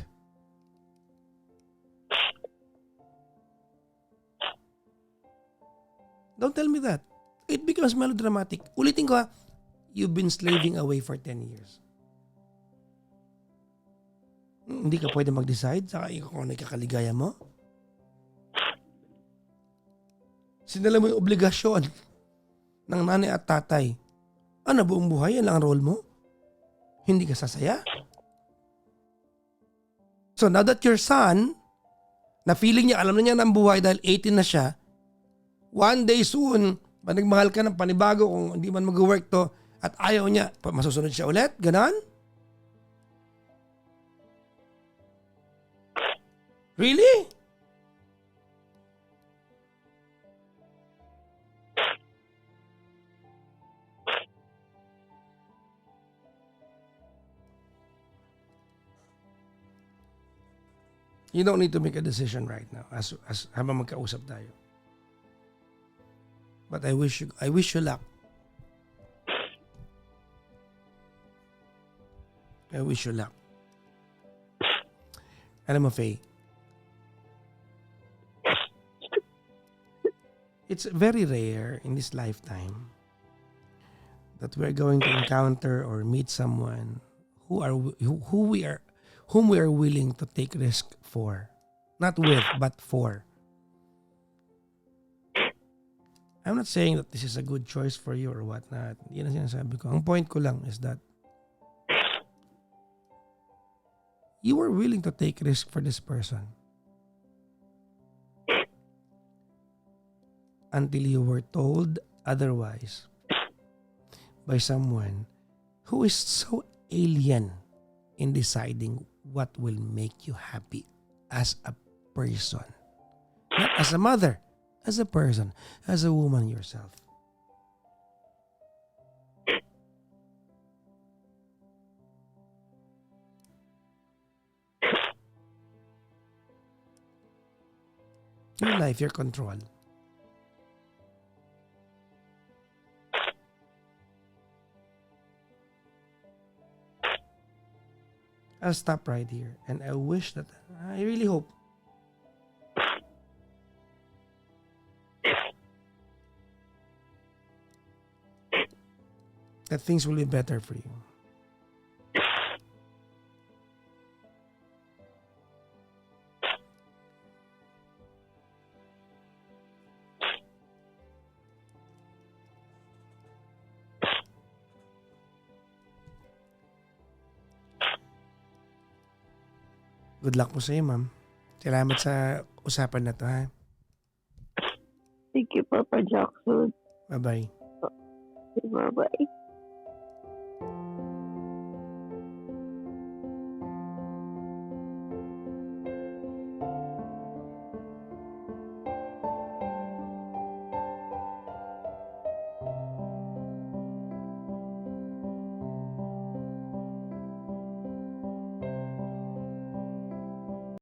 Don't tell me that. It becomes melodramatic. Ulitin ko ha, you've been slaving away for 10 years. Hindi ka pwede mag-decide sa kung ano ikakaligaya mo. Sinala mo yung obligasyon ng nanay at tatay. Ano, buong buhay? Yan lang ang role mo? Hindi ka sasaya? So now that your son, na feeling niya, alam na niya ng buhay dahil 18 na siya, one day soon, pag nagmahal ka ng panibago kung hindi man mag-work to at ayaw niya, masusunod siya ulit? Ganon? Really? You don't need to make a decision right now as habang magkausap tayo. But I wish you luck. I wish you luck. Alam mo, Faye, it's very rare in this lifetime that we're going to encounter or meet someone whom we are willing to take risk for. Not with, but for. I'm not saying that this is a good choice for you or whatnot. Hindi na sinasabi ko. Ang point ko lang is that you were willing to take risk for this person until you were told otherwise by someone who is so alien in deciding what will make you happy as a person. Not as a mother, as a person, as a woman yourself. Your life, your control. I'll stop right here, and I really hope that things will be better for you. Good luck po sa iyo, ma'am. Salamat sa usapan na to, ha? Thank you, Papa Jackson. Bye-bye. Bye-bye.